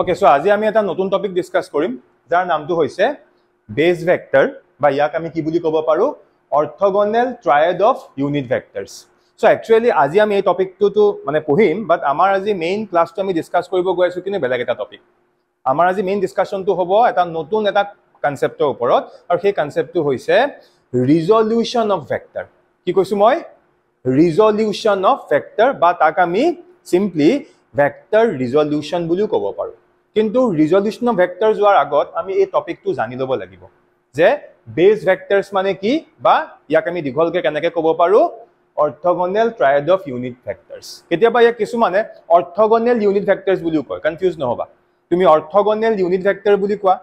Okay, so আজি আমি এটা নতুন টপিক ডিসকাস কৰিম যাৰ নামটো হৈছে বেস ভেক্টৰ বা ইয়াক আমি কি বুলি ক'ব পাৰো orthogonal triad of unit vectors so actually আজি আমি এই টপিকটো মানে পঢ়িম বাট আমাৰ আজি মেইন ক্লাছটো আমি ডিসকাস কৰিব গৈ আছো কিনে বেলেগ এটা টপিক আমাৰ আজি মেইন ডিসকাশনটো হ'ব এটা নতুন এটা কনসেপ্টৰ ওপৰত আৰু সেই কনসেপ্টটো হৈছে ৰিজল্যুশন অফ ভেক্টৰ কি কৈছো মই ৰিজল্যুশন অফ ভেক্টৰ বা তাক আমি সিম্পলি ভেক্টৰ ৰিজল্যুশন বুলিও ক'ব পাৰো কিন্তু ৰিজল্যুশন অফ ভেক্টৰ যোৱাৰ আগত আমি এই টপিকটো জানি ল'ব লাগিব যে বেস ভেক্টৰস মানে কি বা ইয়াক আমি দীঘলকে কেনেকৈ ক'ব পাৰো অৰ্থগোনেল ট্ৰায়াড অফ ইউনিট ভেক্টৰস কেতিয়াবা ইয়াক কিছু মানে অৰ্থগোনেল ইউনিট ভেক্টৰস বুলিও কয় কনফিউজ নহবা তুমি অৰ্থগোনেল ইউনিট ভেক্টৰ বুলি কোৱা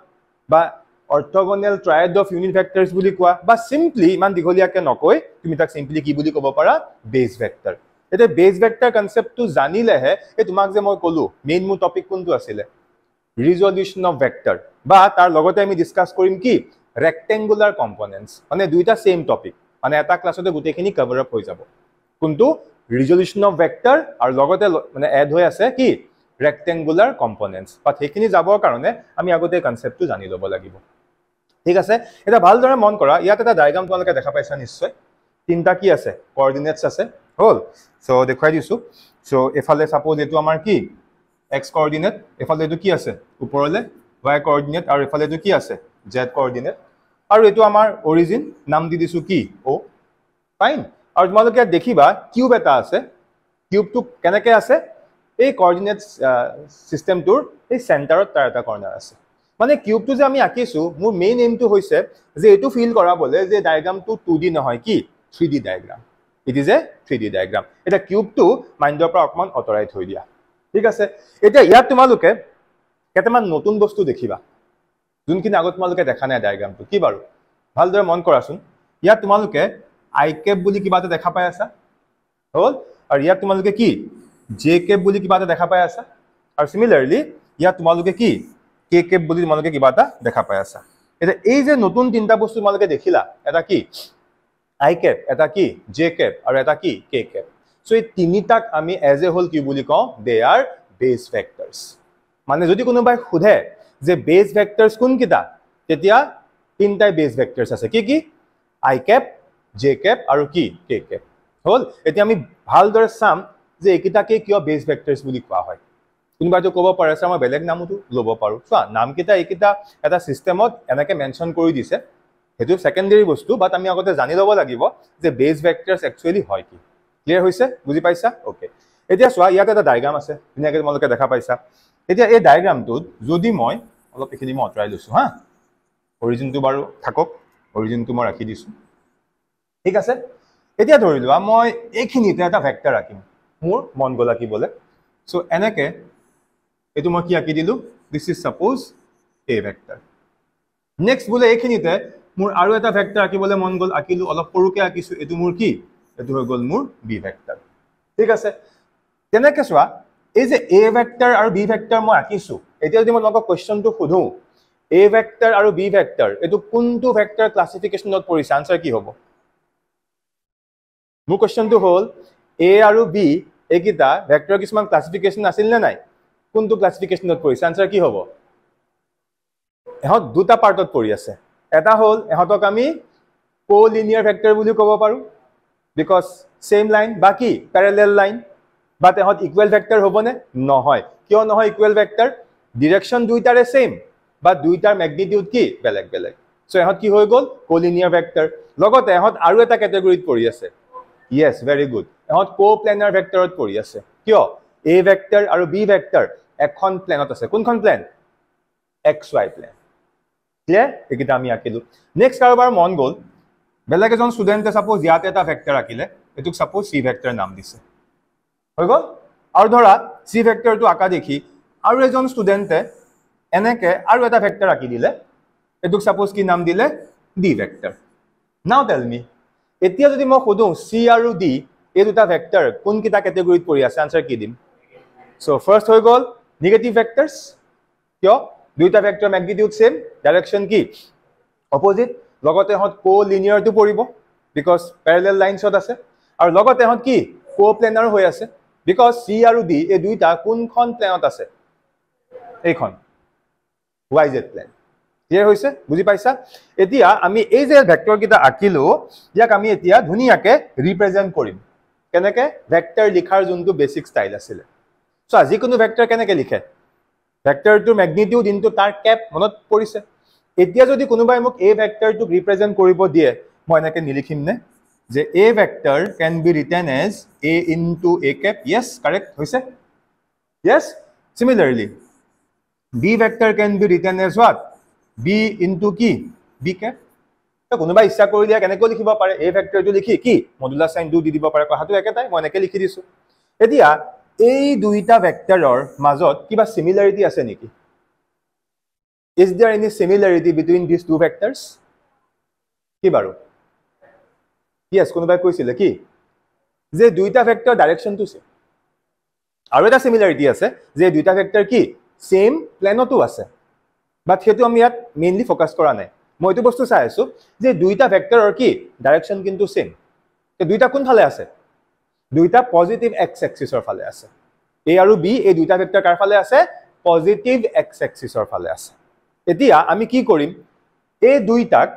বা অৰ্থগোনেল ট্ৰায়াড অফ ইউনিট ভেক্টৰস বুলি কোৱা বা সিম্পলি ইমান দীঘলীয়াকে নকৈ তুমি তাক সিম্পলি কি বুলি ক'ব পাৰা বেস ভেক্টৰ এটা বেস ভেক্টৰ কনসেপ্টটো জানিলেহে এই তোমাক যে মই ক'লো মেইন মোৰ টপিক কোনটো আছিল ৰিজল্যুশন অফ ভেক্টৰ বা তাৰ লগতে আমি ডিসকাস কৰিম কি ৰেক্টেঙ্গুলাৰ কম্পোনেন্টস মানে দুইটা সেম টপিক মানে এটা ক্লাছতে গুটেখিনি কভাৰ আপ হৈ যাব কিন্তু ৰিজল্যুশন অফ ভেক্টৰ আৰু লগতে মানে এড হৈ আছে কি ৰেক্টেঙ্গুলাৰ কম্পোনেন্টস বাট হেখিনি যাবৰ কাৰণে আমি আগতে কনসেপ্টটো জানি ল'ব লাগিব ঠিক আছে এটা ভালদৰে মন কৰা ইয়াত এটা ডায়াগ্ৰাম তোমালোকে দেখা পাইছা নিশ্চয় তিনটা কি আছে কোঅৰ্ডিনেটস আছে হল সো দেখাই দিছো সো এফালে সাপোজ এটো আমাৰ কি x কোঅৰ্ডিনেট এফালে এটো কি আছে ওপৰলে y কোঅৰ্ডিনেট আৰু এফালে এটো কি আছে z কোঅৰ্ডিনেট আৰু এটো আমাৰ অৰিজিন নাম দি দিছো কি o ফাইন আৰু তোমালোকে দেখিবা কিউব এটা আছে কিউবটো কেনেকৈ আছে এই কোঅৰ্ডিনেটস সিস্টেমটোৰ এই সেন্টাৰত তাৰ এটা কৰ্নাৰ আছে মানে কিউবটো যে আমি আঁকিছো মোৰ মেইন এইমটো হৈছে যে এটো ফিল কৰাবলে যে ডায়াগ্ৰামটো 2D নহয় কি 3D diagram it is a 3D diagram এটা কিউবটো মাইন্ডৰ পৰা অকমান অতৰাই থৈ দিয়া ঠিক আছে এতিয়া ইয়াত তোমালোকে কেটামান নতুন বস্তু দেখিবা যোনখিনি আগত তোমালোকে দেখা নাই ডায়াগ্ৰামটো কি বাৰু ভালদৰে মন কৰাচোন ইয়াত তোমালোকে আই কেপ বুলি কিবা এটা দেখা পাই আছা হল আৰু ইয়াত তোমালোকে কি জে কেপ বুলি কিবা এটা দেখা পাই আছা আৰু সিমিলাৰলি ইয়াত তোমালোকে কি কে কেপ বুলি তোমালোকে কিবা এটা দেখা পাই আছা এটা এই যে নতুন তিনটা বস্তু তোমালোকে দেখিলা এটা কি আই কেপ এটা কি জে কেপ আৰু এটা কি কে কেপ সো এই তিনিটাক আমি এজ এ হোল কি বুলি কওঁ দে আৰ বেস ভেক্টৰস মানে যদি কোনোবাই খুধে যে বেস ভেক্টৰস কোন কিটা তেতিয়া তিনটাই বেস ভেক্টৰস আছে কি কি আই কেপ জে কেপ আৰু কি কে কেপ হল এতিয়া আমি ভালদৰে চাম যে একিটাকে কিয় বেস ভেক্টৰস বুলি কোৱা হয় কোনোবাইতো ক'ব পাৰে আছে মই বেলেগ নামটো ল'ব পাৰো চোৱা নামকিটা একিটা এটা সিস্টেমত এনেকে মেনশন কৰি দিছে হেতু সেকেন্ডাৰী বস্তু বাট আমি আগতে জানি ল'ব লাগিব যে বেস ভেক্টৰস একচুয়ালি হয় কি ক্লিয়াৰ হৈছে বুজি পাইছা ওকে এতিয়া চোৱা ইয়াত এটা ডায়াগ্ৰাম আছে ধুনীয়াকৈ তোমালোকে দেখা পাইছা এতিয়া এই ডায়াগ্ৰামটোত যদি মই অলপ এখিনি মই অতৰাই লৈছো হা অৰিজিনটো বাৰু থাকক অৰিজিনটো মই ৰাখি দিছো ঠিক আছে এতিয়া ধৰি লোৱা মই এইখিনিতে এটা ভেক্টৰ আঁকিম মোৰ মন গ'ল আঁকিবলে সো এনেকে এটো মই কি আঁকি দিলো this is suppose A vector next বোলে এইখিনিতে মোৰ আৰু এটা ভেক্টৰ আঁকিবলে মন গ'ল আঁকিলো অলপ সৰুকে আঁকিছো এটো মোৰ কি এটো হৈ গ'ল মোৰ বি ভেক্টৰ ঠিক আছে তেনেকে চোৱা এই যে এ ভেক্টৰ আৰু বি ভেক্টৰ মই আঁকিছো এতিয়া যদি মই তোমাক কোৱেশ্চনটো সুধো এ ভেক্টৰ আৰু বি ভেক্টৰ এটো কোনটো ভেক্টৰ ক্লাসিফিকেশনত পৰিছে আনসাৰ কি হ'ব মোৰ কোৱেশ্চনটো হ'ল এ আৰু বি একিটা ভেক্টৰ কিছুমান ক্লাসিফিকেশন আছিল নে নাই কোনটো ক্লাসিফিকেশনত পৰিছে আনসাৰ কি হ'ব এহত দুটা পাৰ্টত পৰি আছে এটা হ'ল এহতক আমি কোলিনিয়াৰ ভেক্টৰ বুলি ক'ব পাৰো বিকজ সেম লাইন বাকি প্যাৰালেল লাইন বাট এহত ইকুৱেল ভেক্টৰ হ'বনে নহয় কিয় নহয় ইকুৱেল ভেক্টৰ ডিৰেকশন দুইটাৰে সেম বাট দুইটাৰ ম্যাগনিটিউড কি বেলেগ বেলেগ সো এহত কি হৈ গ'ল কোলিনিয়াৰ ভেক্টৰ লগতে এহত আৰু এটা ক্যাটাগৰীত পৰি আছে yes very good এহত কোপ্লেনাৰ ভেক্টৰত পৰি আছে কিয় a ভেক্টৰ আৰু b ভেক্টৰ এখন প্লেনত আছে কোনখন প্লেন xy প্লেন ক্লিয়াৰ একিটা আমি আঁকিলো নেক্সট কাৰোবাৰ মন গ'ল বেলেগ এজন ষ্টুডেন্টে সাপোজ ইয়াতে এটা ভেক্টৰ আঁকিলে এটুক সাপোজ c ভেক্টৰ নাম দিছে হৈ গ'ল আৰু ধৰা c ভেক্টৰটো আঁকা দেখি আৰু এজন ষ্টুডেন্টে এনেকে আৰু এটা ভেক্টৰ আঁকি দিলে এটুক সাপোজ কি নাম দিলে d ভেক্টৰ নাও টেল মি এতিয়া যদি মই খুদো c আৰু d এই দুটা ভেক্টৰ কোন কিটা ক্যাটাগৰীত পৰি আছে আনসাৰ কি দিম সো ফাৰ্স্ট হৈ গ'ল নেগেটিভ ভেক্টৰস কিয় দুইটা ভেক্টৰ ম্যাগনিটিউড সেম ডাইৰেকশন কি অপোজিট লগতে হত কোলিনিয়াৰটো পৰিব বিকজ প্যাৰালেল লাইনছত আছে আৰু লগতে হত কি কোপ্লেনাৰ হৈ আছে বিকজ c আৰু d এই দুইটা কোনখন প্লেনত আছে এইখন YZ প্লেন ক্লিয়াৰ হৈছে বুজি পাইছা এতিয়া আমি এই যে ভেক্টৰ কিটা আঁকিলো ইয়াক আমি এতিয়া ধুনিয়াকে ৰিপ্ৰেজেন্ট কৰিম কেনেকে ভেক্টৰ লিখাৰ যোনটো বেসিক স্টাইল আছিল সো আজি কোনো ভেক্টৰ কেনেকে লিখে ভেক্টৰটোৰ ম্যাগনিটিউড ইনটু তাৰ কেপ মনত পৰিছে এতিয়া যদি কোনোবাই মোক এই ভেক্টৰটো ৰিপ্ৰেজেন্ট কৰিব দিয়ে মই এনেকে নিলিখিম নে যে a vector can be written as a into a cap yes correct hoise yes similarly b vector can be written as what b into ki b cap to konoba issa korilia keneko likhiba pare a vector to likhi ki modular sign 2 di diba pare kohatu eketai moi eneke likhi disu etia ei duita vectoror majot kiba similarity ase niki is there any similarity between these two vectors ki baru yes কোনোবাই কৈছিল কি যে দুইটা vector ডাইৰেকশনটো same আৰু এটা সিমিলাৰিটি আছে যে দুইটা ভেক্টৰ কি সেম প্লেনতো আছে বাট হেতু আমি ইয়াত মেইনলি ফোকাস কৰা নাই মই এটো বস্তু চাই আছো যে দুইটা ভেক্টৰৰ কি ডাইৰেকশন কিন্তু সেম তে দুইটা কোন ফালে আছে দুইটা পজিটিভ এক্স এক্সিসৰ ফালে আছে a আৰু b এই দুইটা ভেক্টৰ কাৰ ফালে আছে পজিটিভ এক্স এক্সিসৰ ফালে আছে এতিয়া আমি কি কৰিম এই দুইটাক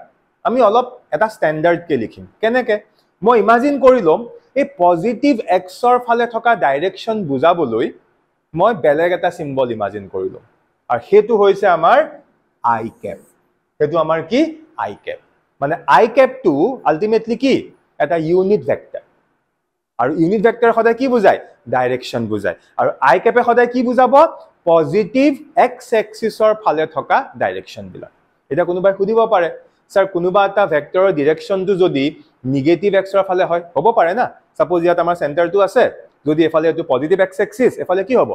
আমি অলপ এটা স্ট্যান্ডাৰ্ড কে লিখিম কেনেকে মই ইমাজিন কৰিলম এই পজিটিভ এক্সৰ ফালে থকা ডাইৰেকশন বুজাবলৈ মই বেলেগ এটা সিম্বল ইমাজিন কৰিলম আৰু হেতু হৈছে আমাৰ আই ক্যাপ হেতু আমাৰ কি আই ক্যাপ মানে আই ক্যাপ টু আলটিমেটলি কি এটা ইউনিট ভেক্টৰ আৰু ইউনিট ভেক্টৰ সদায় কি বুজায় ডাইৰেকশন বুজায় আৰু আই ক্যাপে সদায় কি বুজাব পজিটিভ এক্স এক্সিসৰ ফালে থকা ডাইৰেকশন বিলাক এটা কোনোবাই খুদিব পাৰে স্যাৰ কোনোবা এটা ভেক্টৰৰ ডাইৰেকশনটো যদি নেগেটিভ এক্সৰ ফালে হয় হ'ব পাৰে না সাপোজ ইয়াত আমাৰ সেন্টাৰটো আছে যদি এফালে এটো পজিটিভ এক্স এক্সিস এফালে কি হ'ব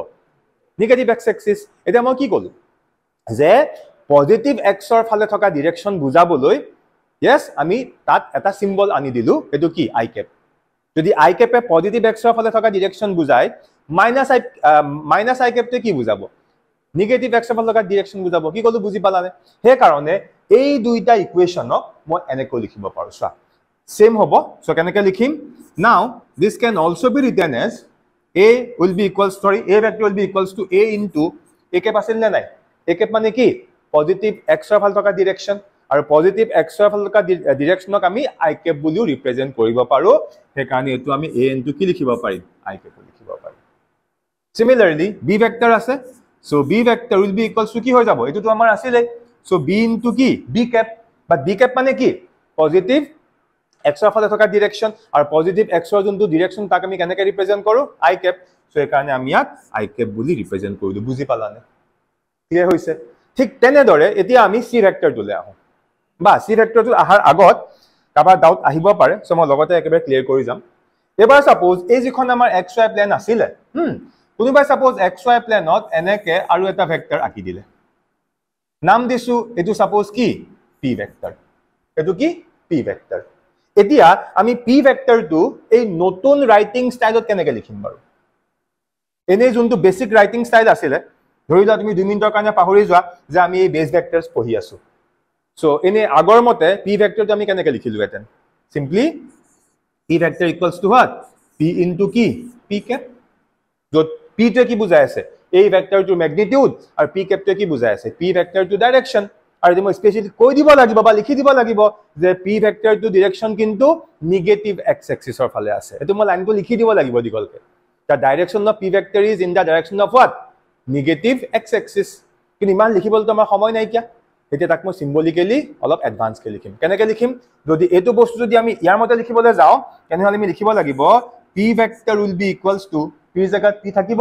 নেগেটিভ এক্স এক্সিস এটা মই কি কলো যে পজিটিভ এক্সৰ ফালে থকা ডাইৰেকশন বুজাবলৈ yes আমি তাত এটা সিম্বল আনি দিলু এটো কি আই ক্যাপ যদি আই ক্যাপে পজিটিভ এক্সৰ ফালে থকা ডাইৰেকশন বুজায় মাইনাস আই ক্যাপটো কি বুজাব নেগেটিভ এক্সৰ ফালে থকা ডাইৰেকশন বুজাব কি কলো বুজি পালানে হে কাৰণে এই দুইটা ইকুৱেচনক মই এনেকৈ লিখিব পাৰো সো সেম হ'ব সো কেনেকৈ লিখিম now this can also be written as a will be equals a vector will be equals to a into a cap আছিল না নাই a cap মানে কি পজিটিভ এক্সৰ ফালে থকা ডাইৰেকশন আৰু পজিটিভ এক্সৰ ফালে থকা ডাইৰেকশনক আমি i cap বুলিও ৰিপ্ৰেজেন্ট কৰিব পাৰো হে কাৰণে এটো আমি a into কি লিখিব পাৰিম i cap লিখিব পাৰিম সিমিলাৰলি b ভেক্টৰ আছে so b vector will be equals to কি হৈ যাব এটো তো আমাৰ আছিল so b into কি b cap but b cap মানে কি পজিটিভ এক্সৰ ফালে থকা ডাইৰেকশন আৰু পজিটিভ এক্সৰ যোনটো ডাইৰেকশন তাক আমি কেনেকৈ ৰিপ্ৰেজেন্ট কৰো i cap সো এই কাৰণে আমি ইয়াক i cap বুলি ৰিপ্ৰেজেন্ট কৰিলো বুজি পালানে ক্লিয়াৰ হৈছে ঠিক তেনে দৰে এতিয়া আমি c ভেক্টৰটোলে আহো বা c ভেক্টৰটো আহাৰ আগত কাবা ডাউট আহিব পাৰে সো মই লগতে একেবাৰে ক্লিয়াৰ কৰি যাম এবাৰ সাপোজ এই যিখন আমাৰ xy প্লেন আছিল কোনোবাই সাপোজ xy প্লেনত এনেকে আৰু এটা ভেক্টৰ আঁকি দিলে নাম দিছো এটো সাপোজ কি p ভেক্টৰ এটো কি p ভেক্টৰ এতিয়া আমি p ভেক্টৰটো এই নতুন ৰাইটিং ষ্টাইলত কেনেকৈ লিখিম বাৰু এনে যোনটো বেসিক ৰাইটিং ষ্টাইল আছিল ধৰিলা তুমি 2 মিনিটৰ কাৰণে পাহৰি যোৱা যে আমি এই বেস ভেক্টৰস পঢ়ি আছো সো এনে আগৰ মতে p ভেক্টৰটো আমি কেনেকৈ লিখিলো এতেন simply p vector equals to what p into কি p cap যত p টো কি বুজাই আছে এই ভেক্টৰটোৰ ম্যাগনিটিউড আৰু p cap টো কি বুজাই আছে p ভেক্টৰটো ডাইৰেকশন আৰু মই স্পেশালি কৈ দিব লাগিব বা লিখি দিব লাগিব যে p ভেক্টৰটো ডাইৰেকশন কিন্তু নেগেটিভ এক্স এক্সিসৰ ফালে আছে এটো মই লাইনটো লিখি দিব লাগিব দিগলকে the direction of p vector is in the direction of what negative x axis কিন্তু ইমান লিখিবল তো আমাৰ সময় নাই কিয়া এতিয়া তাক মই সিম্বলিক্যালি অলপ এডভান্স কে লিখিম কেনেকৈ লিখিম যদি এটো বস্তু যদি আমি ইয়াৰ মতে লিখিবলৈ যাও কেনেহলে আমি লিখিব লাগিব p vector will be equals to p জায়গাত p থাকিব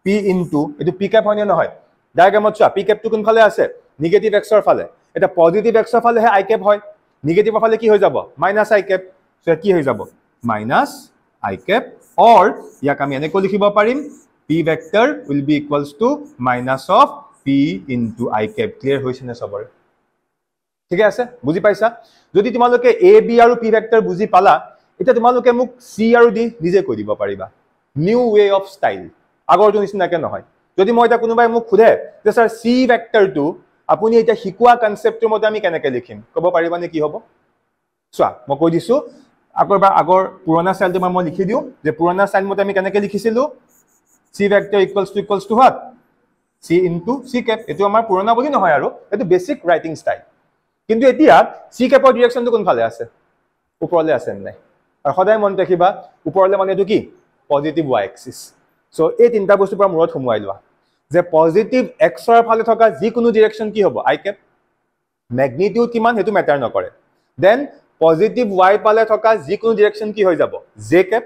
p into এটো p cap হয় না নহয় ডায়াগ্ৰামত চোৱা p cap টো কোন ফালে আছে নেগেটিভ এক্সৰ ফালে এটা পজিটিভ এক্সৰ ফালে হে i cap হয় নেগেটিভৰ ফালে কি হৈ যাব মাইনাস i cap সো কি হৈ যাব মাইনাস i cap or ইয়াক আমি এনেকৈ লিখিব পাৰিম p vector will be equals to minus of p into i cap clear হৈছে নে সবৰে ঠিক আছে বুজি পাইছা যদি তোমালোকে a b আৰু p vector বুজি পালা এটা তোমালোকে মোক c আৰু d নিজে কৈ দিব পাৰিবা নিউ ওয়ে অফ স্টাইল আগৰ জনিছ নাকে নহয় যদি মই এটা কোনোবাই মোক খুদে যে স্যাৰ c vector টো আপুনি এটা শিকোৱা কনসেপ্টৰ মতে আমি কেনেকৈ লিখিম কব পাৰিবা নে কি হ'ব চোৱা মই কৈ দিছো আগৰ পুৰণা স্টাইলটো মই লিখি দিও যে পুৰণা স্টাইল মতে আমি কেনেকৈ লিখিছিলো c vector equals to what c into c cap এটো আমাৰ পুৰণা বুলি নহয় আৰু এটো বেসিক ৰাইটিং ষ্টাইল কিন্তু এতিয়া c capৰ ডিৰেকশনটো কোন ফালে আছে ওপৰলে আছে নাই আৰু সদায় মন ৰাখিবা ওপৰলে মানে এটো কি পজিটিভ y axis সো এই তিনটা বস্তু পৰা মূৰত সোমোৱাই লোৱা যে পজিটিভ x ৰ ফালে থকা যি কোনো ডিৰেকশন কি হ'ব i cap ম্যাগনিটিউড কিমান হেতু ম্যাটাৰ নকৰে দেন পজিটিভ y পালে থকা যি কোনো ডিৰেকশন কি হৈ যাব j cap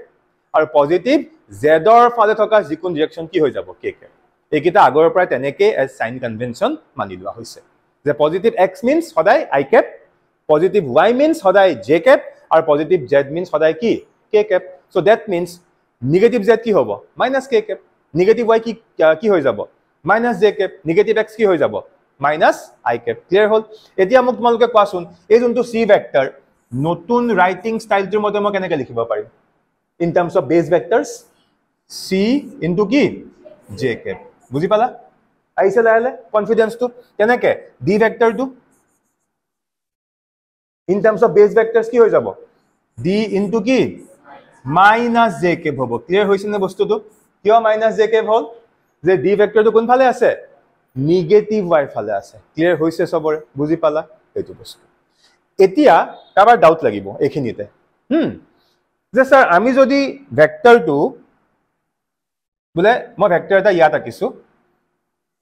আৰু পজিটিভ z ৰ ফালে থকা যি কোনো ডিৰেকশন কি হৈ যাব k cap এইকিটা আগৰ পৰা তেনেকে এজ সাইন কনভেনশন মানি লোৱা হৈছে যে পজিটিভ x means সদায় i cap positive y means সদায় j cap আৰু পজিটিভ z means সদায় কি k cap so that means negative z কি হ'ব minus k cap negative y কি হৈ যাব minus j cap negative x কি হৈ যাব minus i cap ক্লিয়াৰ হল এতিয়া মোক তোমালোকে কোৱাচোন এই যোনটো c ভেক্টৰ নতুন ৰাইটিং ষ্টাইলটোৰ মতে মই কেনেকৈ লিখিব পাৰিম in terms of base vectors c into কি j cap বুজি পালা আইছে লাইলে কনফিডেন্স টু কেনেকে d vector to in terms of base vectors কি হৈ যাব d into কি minus j cap হ'ব ক্লিয়াৰ হৈছে নে বস্তুটো কিয় minus j cap হ'ল যে d ভেক্টৰটো কোন ফালে আছে নেগেটিভ y ফালে আছে ক্লিয়াৰ হৈছে সবৰে বুজি পালা এইটো বস্তু এতিয়া কাবাৰ ডাউট লাগিব এখিনিতে যে স্যাৰ আমি যদি ভেক্টৰটো বলে মই ভেক্টৰ এটা ইয়াত আঁকিছো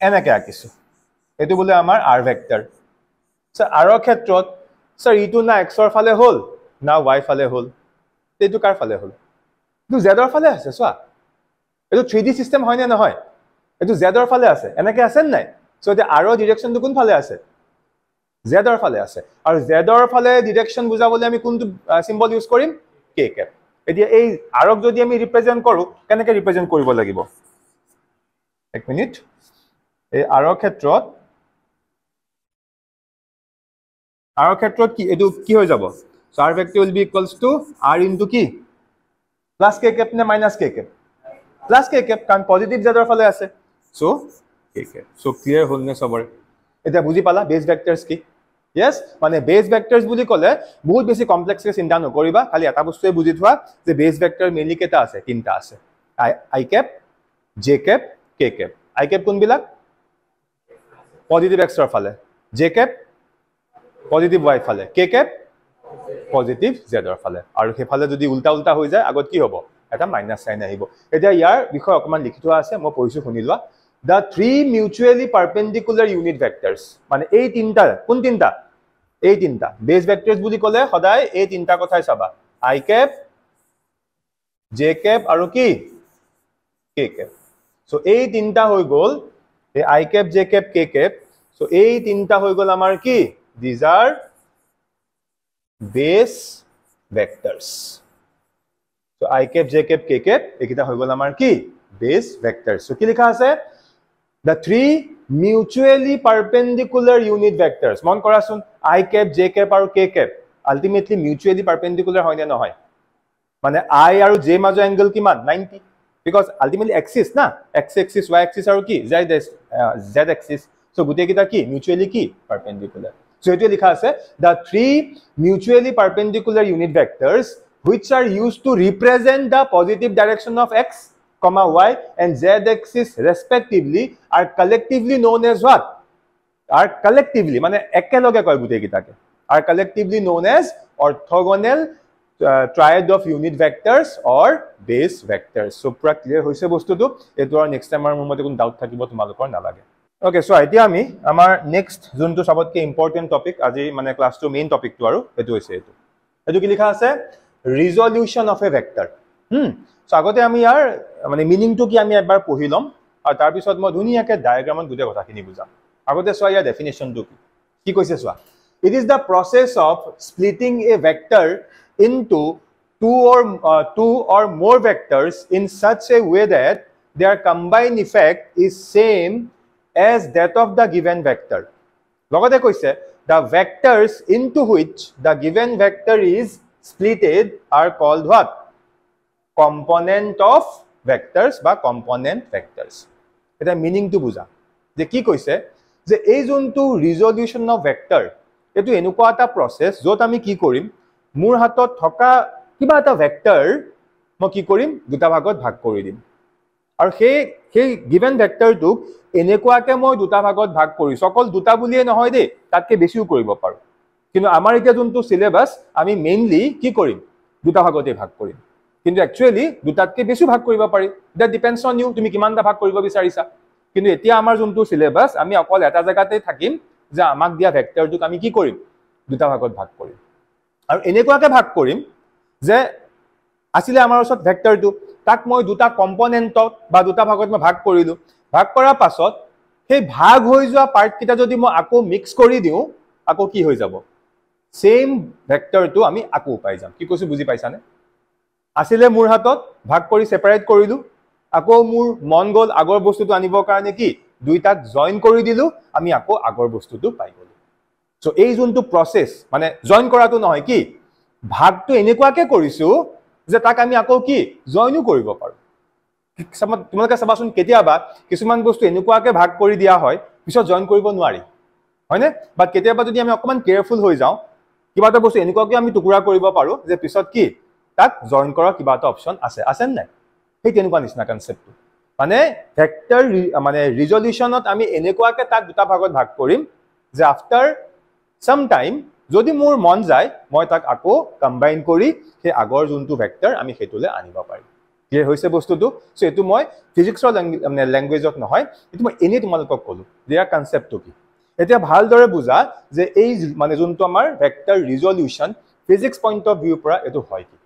এনেকে আঁকিছো এটো বলে আমাৰ r ভেক্টৰ স্যাৰ r ৰ ক্ষেত্ৰত স্যাৰ ইটো না x ৰ ফালে হল না y ফালে হল এটো কাৰ ফালে হল এটো z ৰ ফালে আছে সোৱা এটো 3D সিস্টেম হয় নে নহয় এটো z ৰ ফালে আছে এনেকে আছে নাই সো এটা r ৰ ডিৰেকশনটো কোন ফালে আছে z ৰ ফালে আছে আৰু z ৰ ফালে ডিৰেকশন বুজাবলৈ আমি কোনটো সিম্বল ইউজ কৰিম k cap এতিয়া এই আৰক যদি আমি ৰিপ্ৰেজেন্ট কৰো কেনেকৈ ৰিপ্ৰেজেন্ট কৰিব লাগিব এক মিনিট এই আৰক ক্ষেত্ৰত কি এটো কি হৈ যাব so r vector will be equals to r into কি প্লাস k cap নে minus k cap plus k cap কাৰণ পজিটিভ z ৰ ফালে আছে so k cap so clear হ'ল নে সবৰে এটা বুজি পালা বেস ভেক্টৰস কি yes মানে বেস ভেক্টৰস বুলি কলে বহুত বেছি কমপ্লেক্স কে চিন্তা নকৰিবা খালি এটা বস্তুৱে বুজি থোৱা যে বেস ভেক্টৰ মেইনলি কেটা আছে তিনটা আছে i cap j cap k cap i cap কোন বিলাক পজিটিভ x ৰ ফালে j cap পজিটিভ y ফালে k cap পজিটিভ z ৰ ফালে আৰু হেফালে যদি উল্টা উল্টা হৈ যায় আগত কি হ'ব এটা মাইনাস সাইন আহিব এতিয়া ইয়াৰ বিষয় অকমান লিখি থোৱা আছে মই পঢ়িছো শুনি লোৱা the three mutually perpendicular unit vectors মানে এই তিনটা কোন তিনটা এই তিনটা বেস ভেক্টৰস বুলি কলে সদায় এই তিনটা কথাই চাবা i cap j cap আৰু কি k cap সো এই তিনটা হৈ গল এই i cap j cap k cap so এই তিনটা হৈ গল আমাৰ কি these are base vectors so i cap j cap k cap এইকিটা হৈ গল আমাৰ কি base vectors সো কি লিখা আছে the three mutually perpendicular unit vectors মন কৰাচোন i cap j cap আৰু k cap ultimately mutually perpendicular হয় নে নহয় মানে i আৰু j মাজৰ এংগল কিমান 90 because ultimately axis না x axis y axis আৰু কি z axis so গুটে কিটা কি mutually কি perpendicular so এটো লিখা আছে the three mutually perpendicular unit vectors which are used to represent the positive direction of x comma y and z axis respectively are collectively known as what are collectively মানে একেলগে কয় গুটে কিটাকে are collectively known as orthogonal triad of unit vectors or base vectors so পুৰা clear হৈছে বস্তুটো এটো আৰু next time মোৰ মতে কোন ডাউট থাকিব তোমালোকৰ নালাগে ওকে সো এতিয়া আমি আমাৰ নেক্সট যোনটো সবতকে ইম্পৰ্টেন্ট টপিক আজি মানে ক্লাছটো মেইন টপিকটো আৰু এটো হৈছে এটো কি লিখা আছে ৰিজলিউশন অফ এ ভেক্টৰ সো আগতে আমি ইয়াৰ মানে মিনিংটো কি আমি একবাৰ পঢ়ি লম আৰু তাৰ পিছত মই ধুনিয়াকে ডায়াগ্ৰামত গুটে কথাখিনি বুজাম আগতে সোয়া ইয়াৰ ডেফিনেশনটো কি কৈছে সোয়া it is the process of splitting a vector into two or more vectors in such a way that their combined effect is same as that of the given vector লগতে কৈছে the vectors into which the given vector is splitted are called what component of vectors বা component vectors এটা meaning to বুজা যে কি কৈছে যে এই যোনটো ৰিজলিউশন অফ ভেক্টৰ এটো এনেকুৱা এটা প্ৰসেস যত আমি কি কৰিম মোৰ হাতত থকা কিবা এটা ভেক্টৰ মই কি কৰিম দুটা ভাগত ভাগ কৰি দিম আৰু সেই গিভেন ভেক্টৰটোক এনেকুৱাকে মই দুটা ভাগত ভাগ কৰিছো অকল দুটা বুলিয়ে নহয় দেই তাতকে বেছিও কৰিব পাৰো কিন্তু আমাৰ এতিয়া যোনটো সিলেবাস আমি মেইনলি কি কৰিম দুটা ভাগতে ভাগ কৰিম কিন্তু একচুয়ালি দুটাতকে বেছি ভাগ কৰিব পাৰি দ্যাট ডিপেন্ডস অন ইউ তুমি কিমানটা ভাগ কৰিব বিচাৰিছা কিন্তু এতিয়া আমাৰ যোনটো সিলেবাস আমি অকল এটা জায়গাতে থাকিম যে আমাক দিয়া ভেক্টৰটোক আমি কি কৰিম দুটা ভাগত ভাগ কৰিম আৰু এনেকুৱাকে ভাগ কৰিম যে আসলে আমাৰ ওচৰত ভেক্টৰটো তাক মই দুটা কম্পোনেন্টত বা দুটা ভাগত মই ভাগ কৰিলো ভাগ কৰাৰ পাছত সেই ভাগ হৈ যোৱা পাৰ্ট কিটা যদি মই আকৌ মিক্স কৰি দিও আকৌ কি হৈ যাব সেম ভেক্টৰটো আমি আকৌ পাই যাম কি কৈছো বুজি পাইছানে আসলে মোৰ হাতত ভাগ কৰি সেপাৰেট কৰিলো আকৌ মোৰ মন গল আগৰ বস্তুটো আনিবৰ কাৰণে কি দুইটাক জয়েন কৰি দিলো আমি আকৌ আগৰ বস্তুটো পাই গলো সো এই যোনটো প্ৰসেস মানে জয়েন কৰাটো নহয় কি ভাগটো এনেকুৱাকে কৰিছো যে তাক আমি আকৌ কি জয়েনও কৰিব পাৰো তোমালোকে চাবাচোন কেতিয়াবা কিছুমান বস্তু এনেকুৱাকে ভাগ কৰি দিয়া হয় পিছত জয়েন কৰিব নোৱাৰি হয়নে বাট কেতিয়াবা যদি আমি অকমান কেয়াৰফুল হৈ যাও কিবা এটা বস্তু এনেকুৱাকে আমি টুকুৰা কৰিব পাৰো যে পিছত কি তাক জয়েন কৰাৰ কিবা এটা অপচন আছে নাই সেই তেনেকুৱা নিচিনা কনসেপ্টটো মানে ভেক্টৰ মানে ৰিজল্যুশনত আমি এনেকুৱাকে তাক দুটা ভাগত ভাগ কৰিম যে আফটাৰ সাম টাইম যদি মোৰ মন যায় মই তাক আকৌ কম্বাইন কৰি সেই আগৰ যোনটো ভেক্টৰ আমি হেতুলে আনিব পাৰিম ক্লিয়াৰ হৈছে বস্তুটো সো এটো মই ফিজিক্সৰ ল্যাঙ্গুৱেজত নহয় এটো মই এনে তোমালোকক কলো দিয়া কনসেপ্টটো কি এতিয়া ভালদৰে বুজা যে এই মানে যোনটো আমাৰ vector resolution physics point of view পৰা এটো হয় কি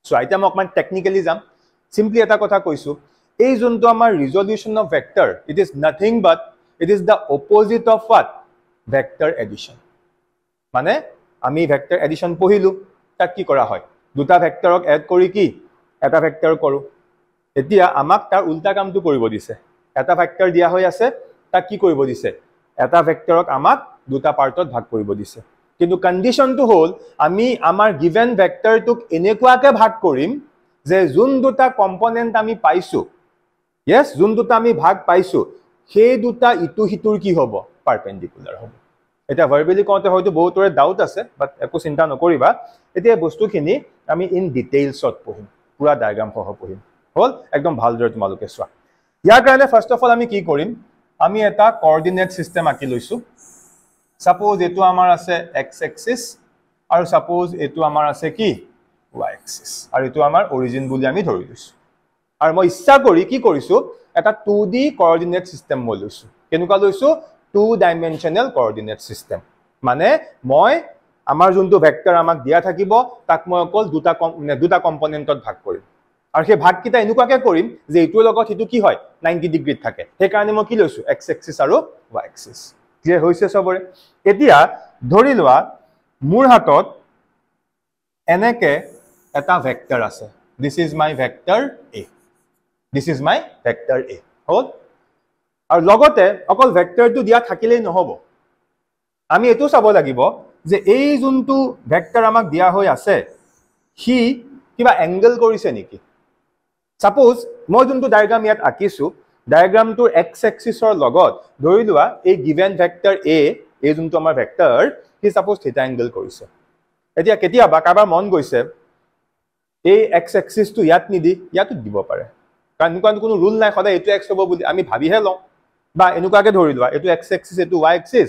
সো এতিয়া মই অকমান টেকনিক্যালি যাম সিম্পলি এটা কথা কৈছো এই যোনটো আমাৰ resolution of vector it is nothing but it is the opposite of what vector addition মানে আমি ভেক্টৰ এডিশন পঢ়িলো তাক কি কৰা হয় দুটা ভেক্টৰক এড কৰি কি এটা ভেক্টৰ কৰো এতিয়া আমাক তাৰ উল্টা কামটো কৰিব দিছে এটা ভেক্টৰ দিয়া হৈ আছে তাক কি কৰিব দিছে এটা ভেক্টৰক আমাক দুটা পাৰ্টত ভাগ কৰিব দিছে কিন্তু কন্ডিশনটো হল আমি আমাৰ গিভেন ভেক্টৰটোক এনেকুৱাকে ভাগ কৰিম যে যোন দুটা কম্পোনেন্ট আমি পাইছো yes যোন দুটা আমি ভাগ পাইছো সেই দুটা ইটো হিতুৰ কি হ'ব পাৰপেন্ডিকুলাৰ হ'ব এটা ভাৰ্বেলি কওঁতে হয়তো বহুতৰে ডাউট আছে বাট একো চিন্তা নকৰিবা এতিয়া বস্তুখিনি আমি ইন ডিটেইলছত পঢ়িম পুৰা ডায়াগ্ৰাম সহ পঢ়িম হল একদম ভালদৰে তোমালোকে চোৱা ইয়াৰ কাৰণে ফাৰ্স্ট অফ অল আমি কি কৰিম আমি এটা কোঅৰ্ডিনেট সিস্টেম আঁকি লৈছো সাপোজ এটো আমাৰ আছে x এক্সিস আৰু সাপোজ এটো আমাৰ আছে কি y এক্সিস আৰু এটো আমাৰ অৰিজিন বুলি আমি ধৰি লৈছো আৰু মই ইচ্ছা কৰি কি কৰিছো এটা 2D কোঅৰ্ডিনেট সিস্টেম মই লৈছো কেনেকুৱা লৈছো 2 ডাইমেনশনাল কোঅৰ্ডিনেট সিস্টেম মানে মই আমাৰ যোনটো ভেক্টৰ আমাক দিয়া থাকিব তাক মই অকল দুটা কম্পোনেন্টত ভাগ কৰিম আৰু সেই ভাগ কিটা এনেকুৱাকে কৰিম যে এইটোৰ লগত হিটো কি হয় 90 ডিগ্ৰীত থাকে সেই কাৰণে মই কি লৈছো x এক্সিস আৰু y এক্সিস ক্লিয়াৰ হৈছে সবৰে এতিয়া ধৰি লোৱা মোৰ হাতত এনেকে এটা ভেক্টৰ আছে this is my vector a this is my vector a হল আৰু লগতে অকল ভেক্টৰটো দিয়া থাকিলেই নহব আমি এটো চাব লাগিব যে এই যোনটো ভেক্টৰ আমাক দিয়া হৈ আছে হি কিবা এংগল কৰিছে নেকি সাপোজ মই যোনটো ডায়াগ্ৰাম ইয়াত আঁকিছো ডায়াগ্ৰামটোৰ x এক্সিসৰ লগত ধৰি লোৱা এই গিভেন ভেক্টৰ a এই যোনটো আমাৰ ভেক্টৰ হি সাপোজ থিটা এংগল কৰিছে এতিয়া কেতিয়াবা কাবাৰ মন গৈছে এই x এক্সিসটো ইয়াত নিদি ইয়াত দিব পাৰে কাৰণ কোনো ৰুল নাই সদায় এটো x হ'ব বুলি আমি ভাবিহে লওঁ বা এনেকুৱাকে ধৰি লোৱা এটো x এক্সিস এটো y এক্সিস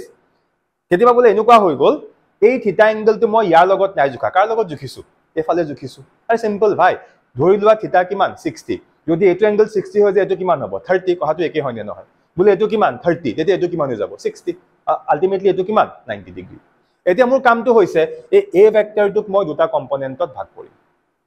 কেতিয়াবা বলে এনেকুৱা হৈ গল এই থিটা এংগলটো মই ইয়াৰ লগত নাই জুখা কাৰ লগত জুখিছো এফালে জুখিছো আৰু সিম্পল ভাই ধৰি লোৱা থিটা কিমান 60 যদি এটো এংগল 60 হৈ যায় এটো কিমান হ'ব 30 কথাটো একে হয় নে নহয় বলে এটো কিমান 30 তেতিয়া এটো কিমান হৈ যাব 60 আলটিমেটলি এটো কিমান 90 ডিগ্ৰী এতিয়া মোৰ কামটো হৈছে এই a ভেক্টৰটোক মই দুটা কম্পোনেন্টত ভাগ কৰিম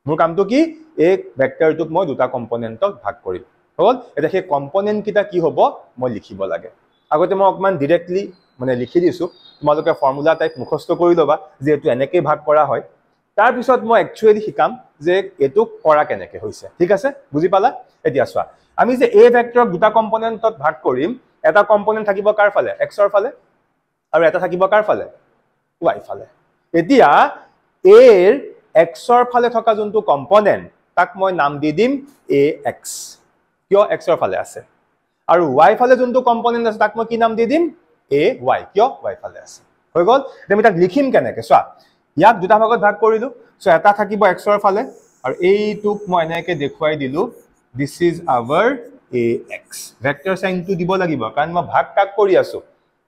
মোৰ কামটো কি এই ভেক্টৰটোক মই দুটা কম্পোনেন্টত ভাগ কৰিম হল এটা সেই কম্পোনেন্ট কিটা কি হ'ব মই লিখিব লাগে আগতে মই অকমান ডাইৰেক্টলি মানে লিখি দিছো তোমালোকে ফৰ্মুলা টাইপ মুখস্থ কৰি লবা যে এটো এনেকৈ ভাগ কৰা হয় তাৰ পিছত মই একচুয়ালি শিকাম যে এটো কৰা কেনেকৈ হৈছে ঠিক আছে বুজি পালা এতিয়া চোৱা আমি যে a ভেক্টৰক দুটা কম্পোনেন্টত ভাগ কৰিম এটা কম্পোনেন্ট থাকিব কাৰ ফালে x ৰ ফালে আৰু এটা থাকিব কাৰ ফালে y ফালে এতিয়া a ৰ x ৰ ফালে থকা যোনটো কম্পোনেন্ট তাক মই নাম দি দিম ax কিয় x ৰ ফালে আছে আৰু y ফালে যোনটো কম্পোনেন্ট আছে তাক মই কি নাম দি দিম ay কিয় y ফালে আছে হৈ গল আমি তাক লিখিম কেনেকৈ চোৱা ইয়াক দুটা ভাগত ভাগ কৰিলো সো এটা থাকিব x ৰ ফালে আৰু এইটোক মই এনেকৈ দেখুৱাই দিলো this is our ax vector সাইনটো দিব লাগিব কাৰণ মই ভাগ কাক কৰি আছো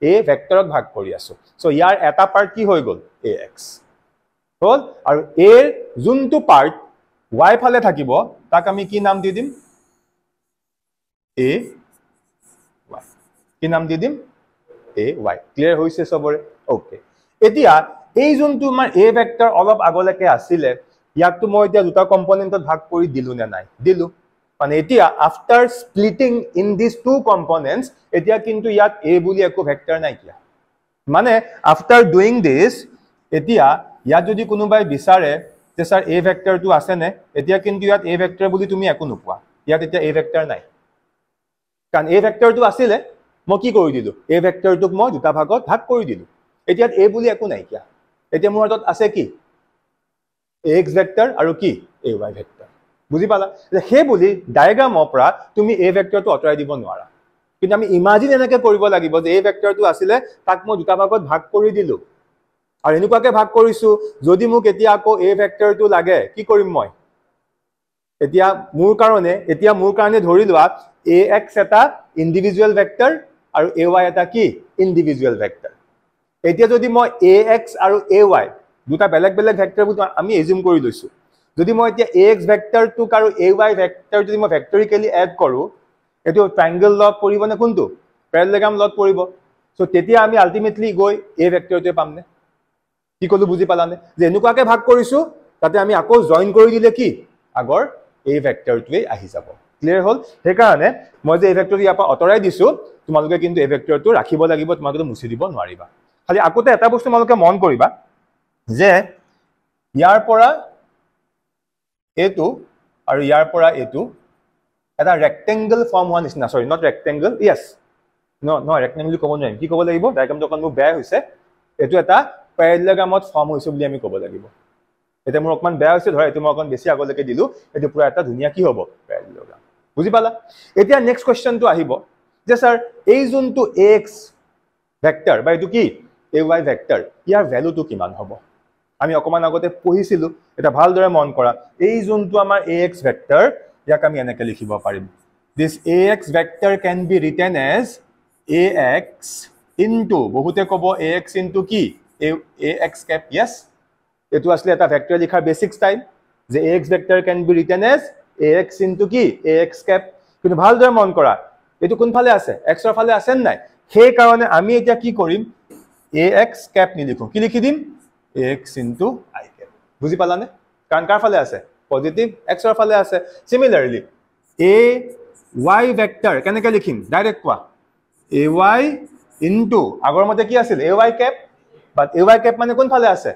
a ভেক্টৰক ভাগ কৰি আছো সো ইয়াৰ এটা পাৰ্ট কি হৈ গল ax হল আৰু a ৰ যোনটো পাৰ্ট y ফালে থাকিব তাক আমি কি নাম দি দিম a y কি নাম দি দিম a y ক্লিয়াৰ হৈছে সবৰে ওকে এতিয়া এই যোনটো আমাৰ a ভেক্টৰ অলপ আগলৈকে আছিল ইয়াকটো মই এতিয়া দুটা কম্পোনেন্টত ভাগ কৰি দিলু নে নাই দিলু মানে এতিয়া after splitting in this two components এতিয়া কিন্তু ইয়াত a বুলি একো ভেক্টৰ নাই কিয়া মানে আফটাৰ ডুইং দিস এতিয়া ইয়াত যদি কোনোবাই বিচাৰে যে স্যাৰ a ভেক্টৰটো আছে নে এতিয়া কিন্তু ইয়াত a ভেক্টৰ বুলি তুমি একো নোপোৱা ইয়াত এতিয়া a ভেক্টৰ নাই কাৰণ a ভেক্টৰটো আছিল মই কি কৰি দিলু a ভেক্টৰটোক মই দুটা ভাগত ভাগ কৰি দিলু এতিয়া a বুলি একো নাই কিয়া এতিয়া মোৰ হাতত আছে কি ax ভেক্টৰ আৰু কি ay ভেক্টৰ বুজি পালা হে বুলি ডায়াগ্ৰামৰ পৰা তুমি a ভেক্টৰটো অতৰাই দিব নোৱাৰা কিন্তু আমি ইমাজিন এনেকৈ কৰিব লাগিব যে a ভেক্টৰটো আছিল তাক মই দুটা ভাগত ভাগ কৰি দিলু আৰু এনেকুৱাকে ভাগ কৰিছো যদি মোক এতিয়া আকৌ a ভেক্টৰটো লাগে কি কৰিম মই এতিয়া মোৰ কাৰণে ধৰি লোৱা ax এটা ইন্ডিভিজুৱেল ভেক্টৰ আৰু ay এটা কি ইন্ডিভিজুৱেল ভেক্টৰ এতিয়া যদি মই ax আৰু ay দুটা বেলেগ বেলেগ ভেক্টৰ আমি এজিউম কৰি লৈছো যদি মই এতিয়া ax ভেক্টৰটোক আৰু ay ভেক্টৰ যদি মই ভেক্টৰিকেলি এড কৰো এটো ট্ৰায়াঙ্গল লগ পৰিব নে কোনটো প্যাৰালেলগ্ৰাম লগ পৰিব সো তেতিয়া আমি আলটিমেটলি গৈ a ভেক্টৰটোৱে পামনে কি কলো বুজি পালানে যে এনেকুৱাকে ভাগ কৰিছো তাতে আমি আকৌ জয়েন কৰি দিলে কি আগৰ a ভেক্টৰটোৱে আহি যাব ক্লিয়াৰ হল হেকাৰণে মই যে a ভেক্টৰটো ইয়াৰ পৰা অতৰাই দিছো তোমালোকে কিন্তু a ভেক্টৰটো ৰাখিব লাগিব তোমালোকে মুছি দিব নোৱাৰিবা খালি আকতে এটা বস্তু তোমালোকে মন কৰিবা যে ইয়াৰ পৰা a2 আৰু ইয়াৰ পৰা a2 এটা ৰেক্টেংগল ফৰ্ম হোৱা নিচিনা sorry not rectangle yes no rectangle ক'ব নোৱাৰিম কি ক'ব লাগিব ডায়াগ্ৰামটো অকন মোৰ বেয়া হৈছে এটো এটা প্যাৰালেলগ্ৰামত ফৰ্ম হৈছে বুলি আমি ক'ব লাগিব এটা মোৰ অকমান বেয়া হৈছে ধৰা এটো মই অকন বেছি আগলৈকে দিলু এটো পুৰা এটা ধুনিয়া কি হ'ব প্যাৰালেলগ্ৰাম বুজি পালা এতিয়া নেক্সট কোৱেশ্চনটো আহিব যে স্যাৰ এই যোনটো ax ভেক্টৰ বা এটো কি ay ভেক্টৰ ইয়াৰ ভ্যালুটো কিমান হ'ব আমি অকমান আগতে পঢ়িছিলো এটা ভালদৰে মন কৰা এই যোনটো আমাৰ ax ভেক্টৰ ইয়াক আমি এনেকৈ লিখিব পাৰিম this ax vector can be written as ax into বহুতে ক'ব ax into কি ax cap yes এটো আসলে এটা ভেক্টৰ লিখাৰ বেসিক স্টাইল যে ax vector can be written as ax into কি ax cap কিন্তু ভালদৰে মন কৰা এটো কোন ফালে আছে x ৰ ফালে আছে নাই সেই কাৰণে আমি এতিয়া কি কৰিম ax cap নিলিখো কি লিখি দিম ax into I cap বুজি পালানে কাৰণ কাৰ ফালে আছে পজিটিভ x ৰ ফালে আছে সিমিলাৰলি ay ভেক্টৰ কেনেকৈ লিখিম ডাইৰেক্ট কোৱা ay into আগৰ মতে কি আছিল ay cap বাট ay cap মানে কোন ফালে আছে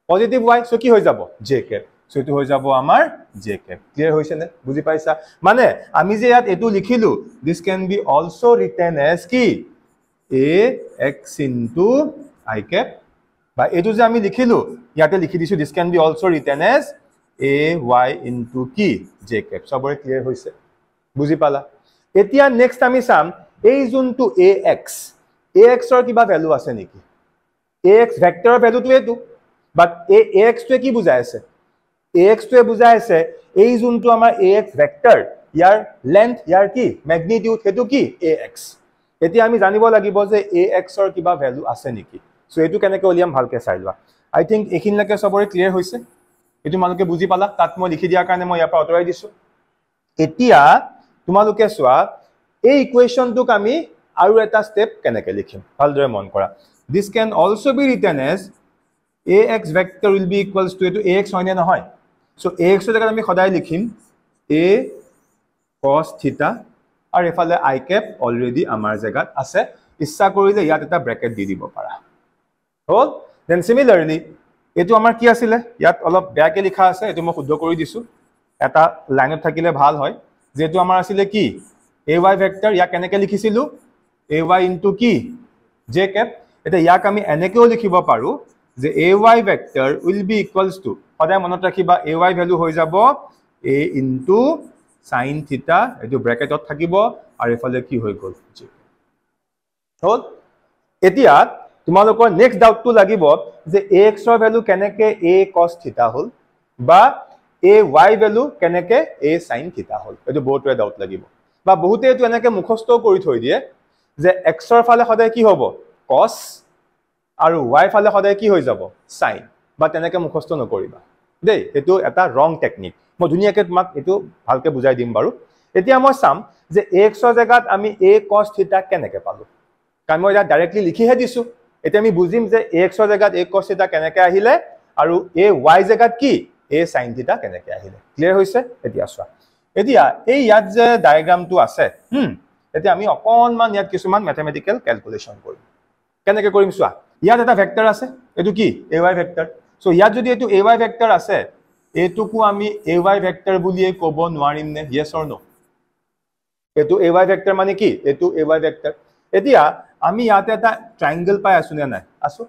পজিটিভ y সো কি হৈ যাব j cap সো এটো হৈ যাব আমাৰ j cap ক্লিয়াৰ হৈছে নে বুজি পাইছা মানে আমি যে ইয়াত এটো লিখিলো this can be also written as কি ax into I cap বা এটো যে আমি লিখিলো ইয়াতে লিখি দিছো this can be also written as ay into কি j cap সবৰে ক্লিয়াৰ হৈছে বুজি পালা এতিয়া নেক্সট আমি চাম এই যোনটো ax ৰ কিবা ভ্যালু আছে নেকি ax ভেক্টৰৰ ভ্যালুটো এটো বাট ax টো কি বুজাই আছে ax টো বুজাই আছে এই যোনটো আমাৰ ax ভেক্টৰ ইয়াৰ লেন্থ ইয়াৰ কি ম্যাগনিটিউড হেতু কি ax এতিয়া আমি জানিব লাগিব যে ax ৰ কিবা ভ্যালু আছে নেকি সো এটো কেনেকৈ উলিয়াম ভালকে চাই লোৱা আই থিংক এখিনলৈকে সবৰে ক্লিয়াৰ হৈছে এটো তোমালোকে বুজি পালা তাত মই লিখি দিয়াৰ কাৰণে মই ইয়াৰ পৰা অতৰাই দিছো এতিয়া তোমালোকে চোৱা এই ইকুৱেশনটোক আমি আৰু এটা স্টেপ কেনেকৈ লিখিম ভালদৰে মন কৰা this can also be written as ax vector will be equals to এটো ax হয় নে নহয় সো ax ৰ জায়গাত আমি সদায় লিখিম a cos theta আৰু এফালে I cap অলৰেডি আমাৰ জায়গাত আছে ইচ্ছা কৰিলে ইয়াত এটা ব্ৰেকেট দি দিব পাৰা হল দেন সিমিলাৰলি এটো আমাৰ কি আছিল ইয়াত অলপ বেয়াকে লিখা আছে এটো মই শুদ্ধ কৰি দিছো এটা লাইনত থাকিলে ভাল হয় যেটো আমাৰ আছিল কি ay ভেক্টৰ ইয়াক কেনেকৈ লিখিছিলো ay into কি j cap এটা ইয়াক আমি এনেকেও লিখিব পাৰো যে ay vector will be equals to সদায় মনত ৰাখিবা ay ভ্যালু হৈ যাব a into sin theta এটো ব্ৰেকেটত থাকিব আৰু এফালে কি হৈ গল j হল এতিয়া তোমালোকৰ নেক্সট ডাউটটো লাগিব যে ax ৰ ভ্যালু কেনেকৈ a cos theta হল বা a y ভ্যালু কেনেকৈ a sin theta হল এটো বহুতৰে ডাউট লাগিব বা বহুতে এইটো এনেকে মুখস্থ কৰি থৈ দিয়ে যে এক্সৰ ফালে সদায় কি হ'ব cos আৰু y ফালে সদায় কি হৈ যাব sin বা তেনেকে মুখস্থ নকৰিবা দেই এটো এটা ৰং টেকনিক মই ধুনিয়াকে তোমাক এটো ভালকে বুজাই দিম বাৰু এতিয়া মই চাম যে x ৰ জায়গাত আমি a cos θ কেনেকে পালো কাৰণ মই এটা ডাইৰেক্টলি লিখিহে দিছো এতিয়া আমি বুজিম যে x ৰ জায়গাত a cos θ কেনেকে আহিলে আৰু a y জায়গাত কি a sin θ কেনেকে আহিলে ক্লিয়াৰ হৈছে এতিয়া চোৱা এতিয়া এই ইয়াত যে ডায়াগ্ৰামটো আছে এতিয়া আমি অকনমান ইয়াত কিছুমান ম্যাথমেটিক্যাল ক্যালকুলেশন কৰিম কেনেকে কৰিম চোৱা ইয়াত এটা ভেক্টৰ আছে এটো কি ay ভেক্টৰ সো ইয়াত যদি এটো ay ভেক্টৰ আছে এটুকু আমি ay ভেক্টৰ বুলিয়ে ক'ব নোৱাৰিম নে yes or no এটো ay ভেক্টৰ মানে কি এটো ay ভেক্টৰ এতিয়া আমি ইয়াতে এটা ট্ৰায়াঙ্গেল পাই আছো নে নাই আছো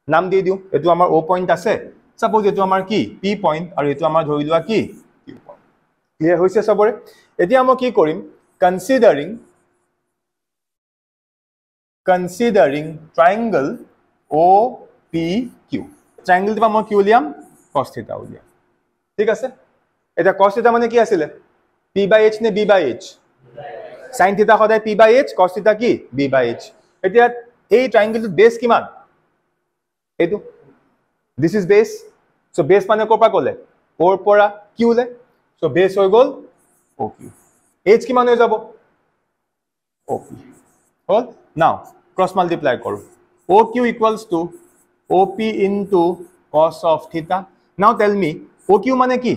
নাম দি দিও এটো আমাৰ o পইণ্ট আছে সাপোজ এটো আমাৰ কি p পইণ্ট আৰু এটো আমাৰ ধৰি লোৱা কি q পইণ্ট ক্লিয়াৰ হৈছে সবৰে এতিয়া মই কি কৰিম considering triangle OPQ triangle টো মই কি উলিয়াম cos θ উলিয়াম ঠিক আছে এটা cos θ মানে কি আছিল p/h নে b/h sin θ সদায় p/h cos θ কি b/h এতিয়া এই triangle টো বেস কিমান এটো this is base so base মানে কোপা কলে o ৰ পৰা q লে so base হৈ গল OQ h কিমান হৈ যাব OP হল now cross multiply কৰো OQ equals to OP into cos of theta now tell me OQ মানে কি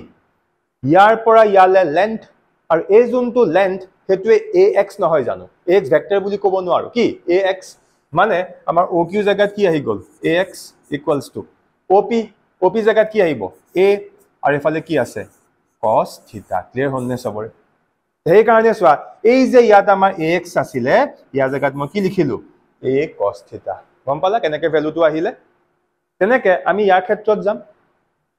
ইয়াৰ পৰা ইয়ালে length আৰু a যোনটো length হেতুৱে ax নহয় জানো ax ভেক্টৰ বুলি ক'ব নোৱাৰো কি ax মানে আমাৰ OQ জায়গাত কি আহি গল ax equals to OP জায়গাত কি আহিব a আৰু এফালে কি আছে cos theta ক্লিয়াৰ হলনে সবৰে এই কাৰণে চোৱা এই যে ইয়াত আমাৰ ax আছিলে ইয়াৰ জায়গাত মই কি লিখিলো a cos theta গম পালা কেনেকে ভ্যালুটো আহিলে তেনেকে আমি ইয়াৰ ক্ষেত্ৰত যাম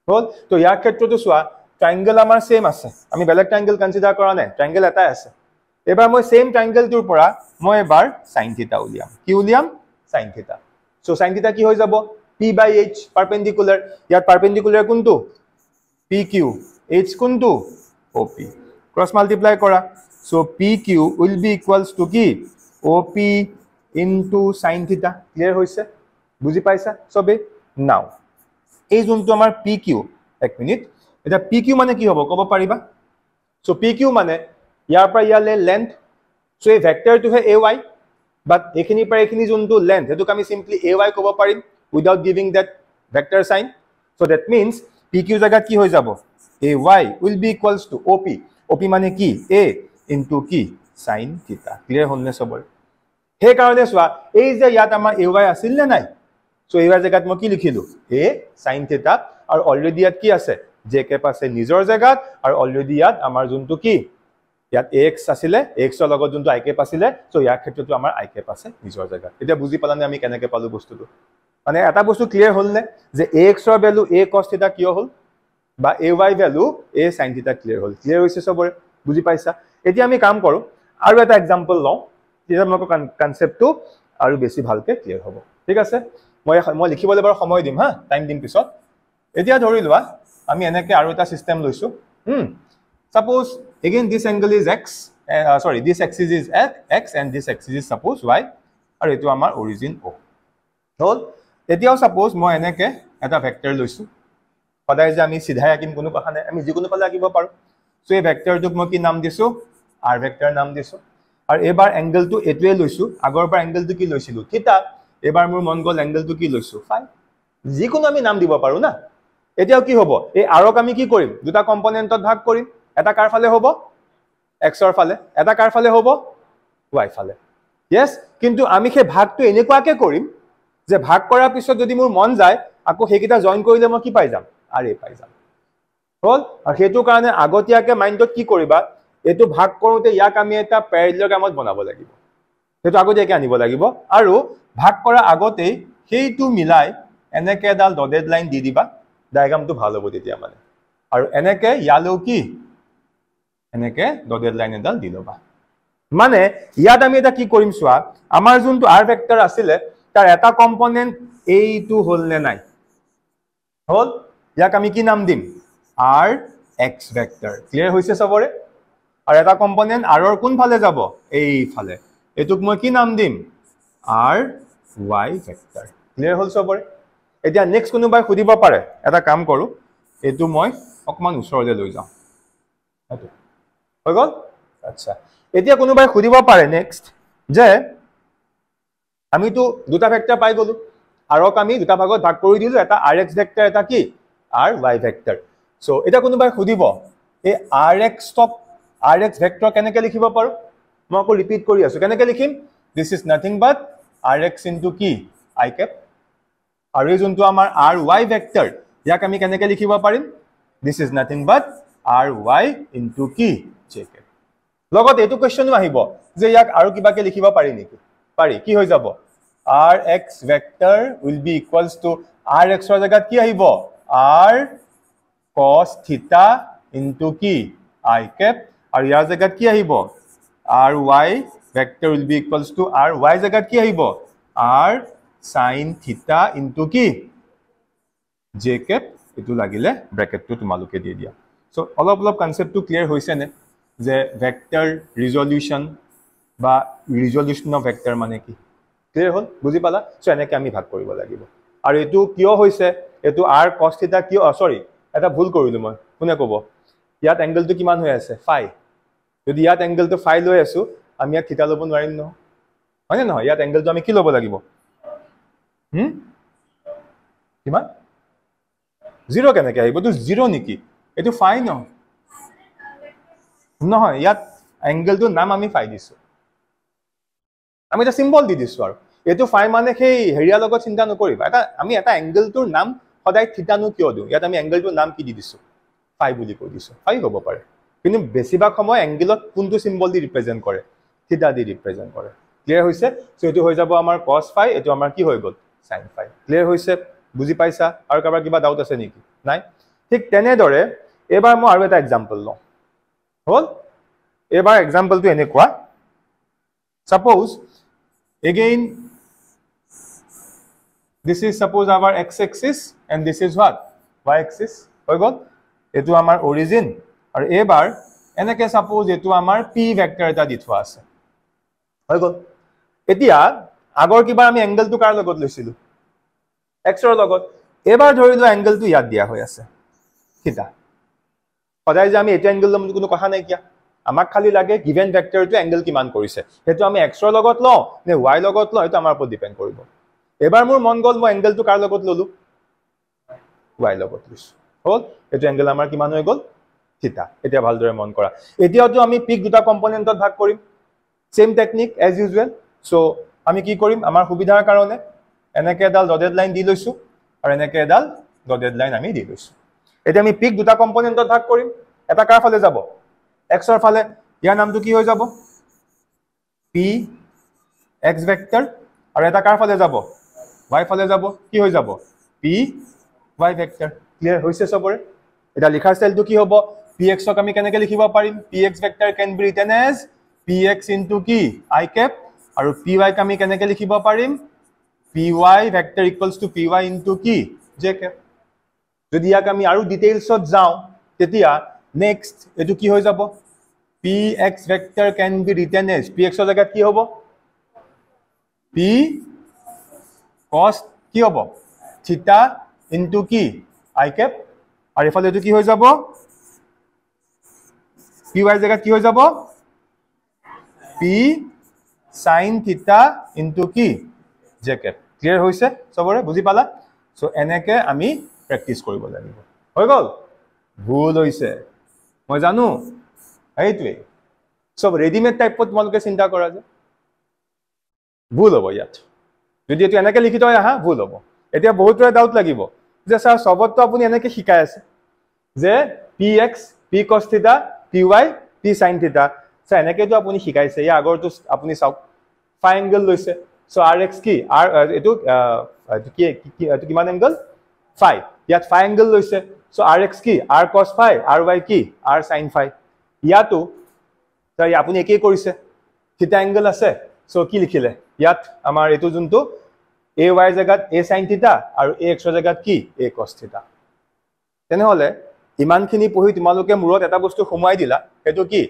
হল তো ইয়াৰ ক্ষেত্ৰটো চোৱা ট্ৰায়াঙ্গেল আমাৰ সেম আছে আমি বেলেগ ট্ৰায়াঙ্গেল কনসিডাৰ কৰা নাই ট্ৰায়াঙ্গেল এটাই আছে এবাৰ মই সেম ট্ৰায়াঙ্গেলটোৰ পৰা মই এবাৰ sin θ উলিয়াম কি উলিয়াম sin θ সো sin θ কি হৈ যাব p/h পারপেন্ডিকুলার ইয়াত পারপেন্ডিকুলার কোনটো pq h কোনটো op cross multiply করা so pq will be equals to কি op into sin θ ক্লিয়ার হৈছে বুজি পাইছা সবে নাও এই যোনটো আমাৰ pq এক মিনিট এটা pq মানে কি হ'ব কব পাৰিবা so pq মানে ইয়াৰ পৰা ইয়ালে লেন্থ so এই ভেক্টৰটো হে ay বাট এখিনি পৰা এখিনি যোনটো লেন্থ হেতুক আমি সিম্পলি ay কব পাৰিম without giving that vector sign so that means pq জায়গা কি হৈ যাব ay will be equals to op মানে কি a into কি sin θ ক্লিয়াৰ হলনে সবৰ হে কাৰণে সোৱা এই যে ইয়াত আমাৰ ay আছিল নে নাই সো ay জায়গাত মই কি লিখিলো a sin θ আৰু অলৰেডি ইয়াত কি আছে j কে পাছে নিজৰ জায়গাত আৰু অলৰেডি ইয়াত আমাৰ যোনটো কি ইয়াত ax আছিলে x ৰ লগত যোনটো ik পাছিলে সো ইয়াৰ ক্ষেত্ৰটো আমাৰ ik পাছে নিজৰ জায়গাত এতিয়া বুজি পালানে আমি কেনেকে পালো বস্তুটো মানে এটা বস্তু ক্লিয়াৰ হল নে যে ax ৰ ভ্যালু a cos θ কিয় হল বা ay value a sin θ clear হল ক্লিয়াৰ হৈছে সবৰে বুজি পাইছা এতিয়া আমি কাম কৰো আৰু এটা एग्जांपल লওঁ যেটা মই কনসেপ্টটো আৰু বেছি ভালকে ক্লিয়াৰ হ'ব ঠিক আছে মই লিখিবলৈ বাৰু সময় দিম হা টাইম দিম পিছত এতিয়া ধৰি লোৱা আমি এনেকে আৰু এটা সিস্টেম লৈছো suppose again this angle is x sorry this axis is x and this axis is suppose y আৰু এটো আমাৰ origin o হল এতিয়াও suppose মই এনেকে এটা ভেক্টৰ লৈছো সদায় যে আমি সিধাই আকিম কোনো কথা নাই আমি যিকোনো পালে আকিব পাৰো সো এই ভেক্টৰটোক মই কি নাম দিছো r ভেক্টৰ নাম দিছো আৰু এবাৰ এংগেলটো এটোৱে লৈছো আগৰবাৰ এংগেলটো কি লৈছিলো থিটা এবাৰ মোৰ মন গল এংগেলটো কি লৈছো ফাই যিকোনো আমি নাম দিব পাৰো না এতিয়াও কি হ'ব এই আৰক আমি কি কৰিম দুটা কম্পোনেন্টত ভাগ কৰিম এটা কাৰ ফালে হ'ব x ৰ ফালে এটা কাৰ ফালে হ'ব y ফালে yes কিন্তু আমি সেই ভাগটো এনেকুৱাকে কৰিম যে ভাগ কৰাৰ পিছত যদি মোৰ মন যায় আকৌ হেকিটা জয়েন কৰিলে মই কি পাই যাম আৰে পাই যাম হল আৰু হেতু কাৰণে আগতিয়াকে মাইন্ডত কি কৰিবা এটো ভাগ কৰোতে ইয়াক আমি এটা প্যাৰালেলগ্ৰামত বনাব লাগিব হেতু আগতিয়াকে আনিব লাগিব আৰু ভাগ কৰা আগতেই হেইটো মিলাই এনেকে এডাল ডটেড লাইন দি দিবা ডায়াগ্ৰামটো ভাল হ'ব তেতিয়া মানে আৰু এনেকে ইয়ালো কি এনেকে ডটেড লাইন এডাল দি লবা মানে ইয়াত আমি এটা কি কৰিম চোৱা আমাৰ যোনটো r ভেক্টৰ আছিল তাৰ এটা কম্পোনেন্ট এইটো হল নে নাই হল ইয়াক আমি কি নাম দিম r x ভেক্টৰ ক্লিয়াৰ হৈছে সবৰে আৰু এটা কম্পোনেন্ট r ৰ কোন ফালে যাব এইফালে এটুক মই কি নাম দিম r y ভেক্টৰ ক্লিয়াৰ হ'ল সবৰে এতিয়া নেক্সট কোনোবাই খুদিব পাৰে এটা কাম কৰো এটু মই অকমান উছৰলে লৈ যাও এটু হৈ গল আচ্ছা এতিয়া কোনোবাই খুদিব পাৰে নেক্সট যে আমিতো দুটা ভেক্টৰ পাই গলো আৰক আমি দুটা ভাগত ভাগ কৰি দিলো এটা rx ভেক্টৰ এটা কি ry ভেক্টৰ সো এটা কোনোবাই খুদিব এই rx ভেক্টৰ কেনেকৈ লিখিব পাৰো মই আকৌ ৰিপিট কৰি আছো কেনেকৈ লিখিম this is nothing but rx into কি i cap আৰু এই যোনটো আমাৰ ry ভেক্টৰ ইয়াক আমি কেনেকৈ লিখিব পাৰিম this is nothing but ry into কি j cap লগত এটো কোৱেশ্চনো আহিব যে ইয়াক আৰু কিবাকে লিখিব পাৰি নেকি পাৰি কি হৈ যাব rx vector will be equals to rx ৰ জায়গাত কি আহিব r cos theta into কি i cap আৰু ইয়াৰ জায়গাত কি আহিব ry vector will be equals to ry জায়গাত কি আহিব r sin theta into কি j cap এটো লাগিলে ব্র্যাকেটটো তোমালোকে দি দিয়া সো অলপ কনসেপ্টটো ক্লিয়াৰ হৈছে নে যে ভেক্টৰ ৰিজল্যুশন বা ৰিজল্যুশন অফ ভেক্টৰ মানে কি ক্লিয়াৰ হল বুজি পালা সো এনেকৈ আমি ভাগ কৰিব লাগিব আৰু এটো কিয় হৈছে এটো r cos theta কিয় সৰি এটা ভুল কৰিলো মই কোনে ক'ব ইয়াত এংগলটো কিমান হৈ আছে phi যদি ইয়াত এংগলটো phi লৈ আছো আমি ইয়াত থিটা ল'ব নোৱাৰিম ন হয় নে নহয় ইয়াত এংগলটো আমি কি ল'ব লাগিব কিমান 0 কেনেকৈ আহিব তো 0 নেকি এটো phi ন নহয় ইয়াত এংগলটো নাম আমি phi দিছো আমি এটা সিম্বল দি দিছো আৰু এটো phi মানে সেই হেৰিয়া লগত চিন্তা নকৰিবা এটা আমি এটা এংগলটোৰ নাম সদায় থিটা নো কিয় দিও ইয়াত আমি এংগলটোৰ নাম কি দি দিছো phi বুলি কৈ দিছো phi হ'ব পাৰে কিন্তু বেছিভাগ সময় এংগলত কোনটো সিম্বল দি ৰিপ্ৰেজেন্ট কৰে থিটা দি ৰিপ্ৰেজেন্ট কৰে ক্লিয়াৰ হৈছে সো এটো হৈ যাব আমাৰ cos phi এটো আমাৰ কি হৈ গল sin phi ক্লিয়াৰ হৈছে বুজি পাইছা আৰু কাবাৰ কিবা ডাউট আছে নেকি নাই ঠিক তেনেদৰে এবাৰ মই আৰু এটা এক্সাম্পল লওঁ হল এবাৰ এক্সাম্পলটো এনেকুৱা suppose again this is suppose our x axis and this is what y axis হৈ গল এটো আমাৰ origin আৰু এবাৰ এনেকৈ suppose এটো আমাৰ p ভেক্টৰ এটা দি থোৱা আছে হৈ গল এতিয়া আগৰ কিবা আমি এংগলটো কাৰ লগত লৈছিলো x ৰ লগত এবাৰ ধৰিলো এংগলটো ইয়াত দিয়া হৈ আছে থিটা সদায় যে আমি এটা এংগল লম কোনো কথা নাই কিয়া আমাক খালি লাগে গিভেন ভেক্টৰটো এংগল কিমান কৰিছে হেতু আমি x ৰ লগত লও নে y লগত লও এটা আমাৰ ওপৰত ডিপেন্ড কৰিব এবাৰ মোৰ মন গল মই এংগলটো কাৰ লগত ললো y লগত লৈছো হল এটো এংগল আমাৰ কিমান হৈ গল থিটা এতিয়া ভালদৰে মন কৰা এতিয়াটো আমি পিক দুটা কম্পোনেন্টত ভাগ কৰিম same technique as usual so আমি কি কৰিম আমাৰ সুবিধাৰ কাৰণে এনেকৈ এডাল ডটেড লাইন দি লৈছো আৰু এনেকৈ এডাল ডটেড লাইন আমি দি লৈছো এতিয়া আমি পিক দুটা কম্পোনেন্টত ভাগ কৰিম এটা কাৰ ফালে যাব x ৰ ফালে ইয়াৰ নামটো কি হৈ যাব p x ভেক্টৰ আৰু এটা কাৰ ফালে যাব y ফালে যাব কি হৈ যাব p y ভেক্টৰ ক্লিয়াৰ হৈছে সবৰে এটা লিখাৰ ষ্টাইলটো কি হ'ব px ক আমি কেনেকৈ লিখিব পাৰিম px vector can be written as px into কি i cap আৰু py ক আমি কেনেকৈ লিখিব পাৰিম py vector equals to py into কি j cap যদি ইয়াক আমি আৰু ডিটেইলছত যাও তেতিয়া নেক্সট এটো কি হৈ যাব px vector can be written as px ৰ জায়গাত কি হ'ব p cos কি হ'ব থিটা into কি i cap আৰু এফালে এটো কি হৈ যাব py জায়গাত কি হৈ যাব p sin theta into কি j cap ক্লিয়াৰ হৈছে সবৰে বুজি পালা সো এনেকৈ আমি প্ৰেক্টিস কৰিব লাগিব হৈ গল ভুল হৈছে মই জানো এইটোৱে সব ৰেডিমেড টাইপত তোমালোকে চিন্তা কৰা যে ভুল হ'ব ইয়াত যদি এটো এনেকৈ লিখি থৈ আহা ভুল হ'ব এতিয়া বহুতৰে ডাউট লাগিব যে স্যাৰ সবতো আপুনি এনেকৈ শিকাই আছে যে px p cos theta py p sin theta sir এনেকৈতো আপুনি শিকাইছে ইয়া আগৰটো আপুনি চাওক phi এংগল লৈছে সো rx কি r এটো কি কিমান এংগল phi ইয়াত phi এংগল লৈছে সো rx কি r cos phi ry কি r sin phi ইয়াতো তাই আপুনি একেই কৰিছে থিটা এংগল আছে সো কি লিখিলে ইয়াত আমাৰ এটো যোনটো ay জায়গাত a sin theta আৰু ax ৰ জায়গাত কি a cos theta তেনেহলে ইমানখিনি পঢ়ি তোমালোকে মূৰত এটা বস্তু সোমাই দিলা হেতু কি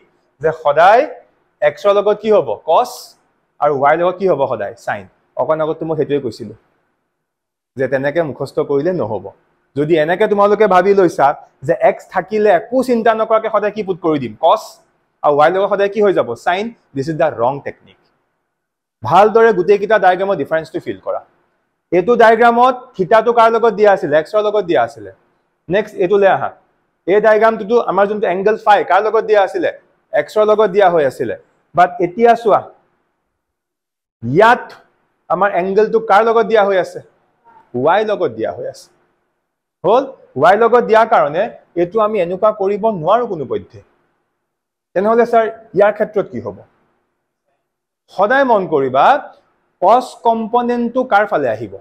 যে সদায় x ৰ লগত কি হ'ব cos আৰু y ৰ লগত কি হ'ব সদায় sin অকন আগত মই হেতুৱে কৈছিলো যে তেনেকে মুখস্থ কৰিলে নহব যদি এনেকে তোমালোকে ভাবি লৈছা যে x থাকিলে একো চিন্তা নকৰাকে সদায় কি পুট কৰি দিম cos আৰু y লগত সদায় কি হৈ যাব sin দিস ইজ দা ৰং টেকনিক ভালদৰে গুটেই কিটা ডায়াগ্ৰামৰ ডিফাৰেন্সটো ফিল কৰা এটো ডায়াগ্ৰামত থিতাটো কাৰ লগত দিয়া আছিল x ৰ লগত দিয়া আছিল নেক্সট এটো লে আহা এই ডায়াগ্ৰামটো আমাৰ যোনটো এংগল ফাই কাৰ লগত দিয়া আছিল x ৰ লগত দিয়া হৈ আছিল বাট এতিয়া চোৱা ইয়াত আমাৰ এংগলটো কাৰ লগত দিয়া হৈ আছে y লগত দিয়া হৈ আছে হল y লগত দিয়া কাৰণে এটো আমি এনেকুৱা কৰিব নোৱাৰো কোনো পদ্ধতি তেনেহলে স্যাৰ ইয়াৰ ক্ষেত্ৰত কি হ'ব সদায় মন কৰিবা cos কম্পোনেন্টটো কাৰ ফালে আহিব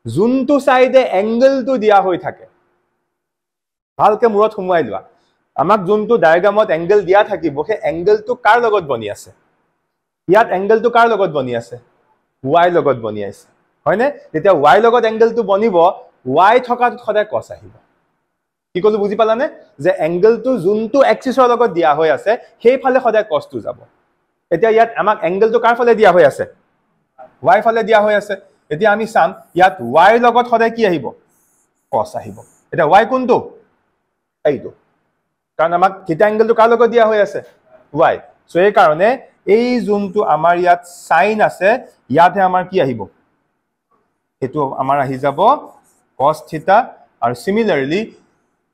যোনটো সাইডে এংগলটো দিয়া হৈ থাকে ভালকে মূৰত সুমুৱাই লোৱা আমাক যোনটো ডায়াগ্ৰামত এংগল দিয়া থাকিব সেই এংগলটো কাৰ লগত বনি আছে ইয়াত এংগলটো কাৰ লগত বনি আছে y লগত বনি আছে হয়নে তেতিয়া y লগত এংগলটো বনিব y থকাত সদায় cos আহিব কি কলো বুজি পালানে যে এংগলটো যোনটো এক্সিছৰ লগত দিয়া হৈ আছে সেই ফালে সদায় cos টো যাব এতিয়া ইয়াত আমাক এংগলটো কাৰ ফালে দিয়া হৈ আছে y ফালে দিয়া হৈ আছে এতিয়া আমি চাম ইয়াত y লগত সদায় কি আহিব cos আহিব এটা y কোনটো এইটো কাৰণ আমাক থিটা এংগলটো কাৰ লগত দিয়া হৈ আছে y সো এই কাৰণে এই যোনটো আমাৰ ইয়াত sin আছে ইয়াতে আমাৰ কি আহিব এটো আমাৰ আহি যাব cos থিটা আৰু সিমিলাৰলি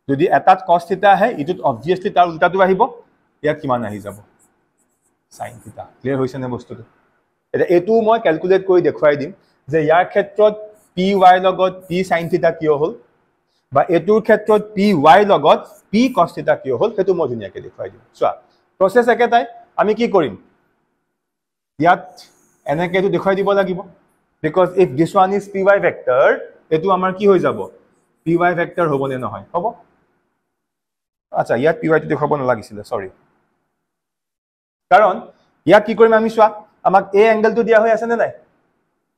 যদি এটাত cos থিটা আহে ইটোত অবভিয়াসলি তাৰ উল্টাটো আহিব ইয়াত কিমান আহি যাব sin থিটা ক্লিয়াৰ হৈছে নে বস্তুটো এটা এটো মই ক্যালকুলেট কৰি দেখুৱাই দিম যে ইয়াৰ ক্ষেত্ৰত py লগত p sin থিটা কিয় হল বা এটোৰ ক্ষেত্ৰত py লগত p cos থিটা কিয় হল হেতু মই ধুনিয়াকে দেখুৱাই দিম চোৱা প্ৰসেস একেটাই আমি কি কৰিম ইয়াত এনেকে এটো দেখুৱাই দিব লাগিব because if this one is py vector এটো আমাৰ কি হৈ যাব py vector হ'বনে নহয় হ'ব আচ্ছা ইয়াত py টো দেখাব নালাগিছিল সৰি কাৰণ ইয়াত কি কৰিম আমি চোৱা আমাক এই এংগলটো দিয়া হৈ আছে নে নাই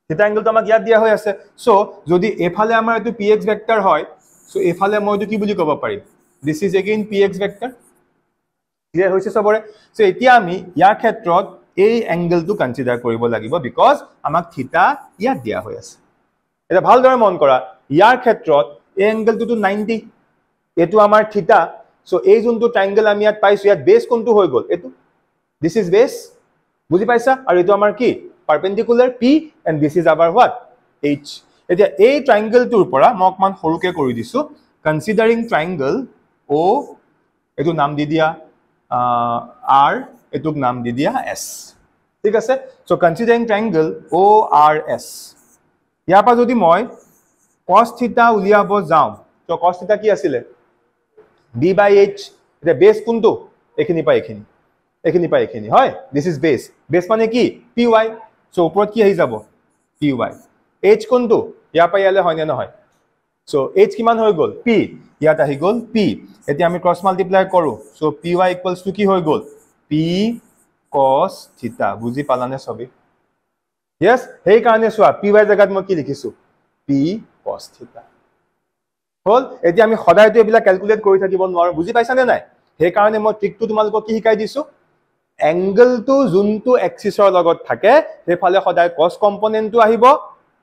থিটা এংগলটো আমাক ইয়াত দিয়া হৈ আছে সো যদি এফালে আমাৰ এটো px ভেক্টৰ হয় সো এফালে মই এটো কি বুলি ক'ব পাৰিম this is again px vector clear হৈছে সবৰে সো এতিয়া আমি ইয়াৰ ক্ষেত্ৰত এই এংগলটো কনসিডাৰ কৰিব লাগিব বিকজ আমাক থিটা ইয়াত দিয়া হৈ আছে এটা ভালদৰে মন কৰা ইয়াৰ ক্ষেত্ৰত এই এংগলটো 90 এটো আমাৰ থিটা সো এই যোনটো ট্ৰায়াঙ্গল আমি ইয়াত পাইছো ইয়াত বেস কোনটো হৈ গল এটো this is base বুজি পাইছা আৰু এটো আমাৰ কি perpendicular p and this is our what h এতিয়া এই ট্ৰায়াঙ্গলটোৰ পৰা মই অকমান সৰুকে কৰি দিছো considering triangle o এটো নাম দি দিয়া r এটোক নাম দি দিয়া s ঠিক আছে সো considering triangle ors ইয়াৰ পৰা যদি মই cos থিটা উলিয়াব যাও তো cos থিটা কি আছিল b by h এটা বেস কোনটো এখিনি পাই এখিনি হয় this is base base মানে কি py সো ওপৰত কি আহি যাব py h কোনটো ইয়া পাই ইয়ালে হয় নে নহয় সো h কিমান হৈ গল p ইয়াত আহি গল p এতিয়া আমি ক্ৰস মাল্টিপ্লাই কৰো সো py = কি হৈ গল p cos থিটা বুজি পালানে সবে yes হেই কাৰণে সোৱা py জায়গাত মই কি লিখিছো p cos থিটা হল এতিয়া আমি সদায়টো এবিলা ক্যালকুলেট কৰি থাকিব নোৱাৰো বুজি পাইছা নে নাই হেই কাৰণে মই ট্ৰিকটো তোমালোকক কি শিকাই দিছো এংগলটো যোনটো এক্সিছৰ লগত থাকে হেফালে সদায় cos কম্পোনেন্টটো আহিব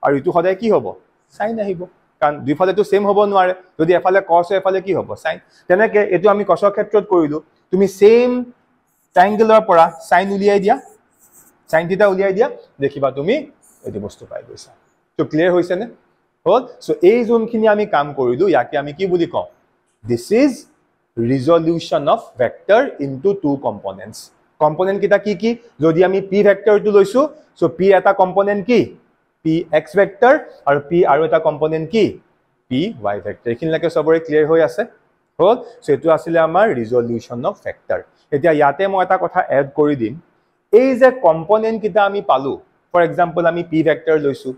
আৰু ইটো সদায় কি হ'ব sin আহিব কাৰণ দুইফালেটো সেম হ'ব নোৱাৰে যদি এফালে cos এফালে কি হ'ব sin তেনেকে এটো আমি cosৰ ক্ষেত্ৰত কৰিলো তুমি সেম ট্ৰায়াঙ্গলৰ পৰা sin উলিয়াই দিয়া sin থিটা উলিয়াই দিয়া দেখিবা তুমি এটো বস্তু পাই গৈছা তো ক্লিয়াৰ হৈছে নে হল সো এই যোনখিনি আমি কাম কৰিলো ইয়াকে আমি কি বুলি কওঁ this is resolution of vector into two components component kita কি যদি আমি p vector টো লৈছো সো p এটা component কি px vector আৰু p আৰু এটা component কি py vector এখিনলৈকে সবৰে ক্লিয়াৰ হৈ আছে হল সো এটো আছিল আমাৰ resolution of vector এতিয়া ইয়াতে মই এটা কথা এড কৰি দিম এই যে component kita আমি পালো ফৰ এক্সাম্পল আমি p vector লৈছো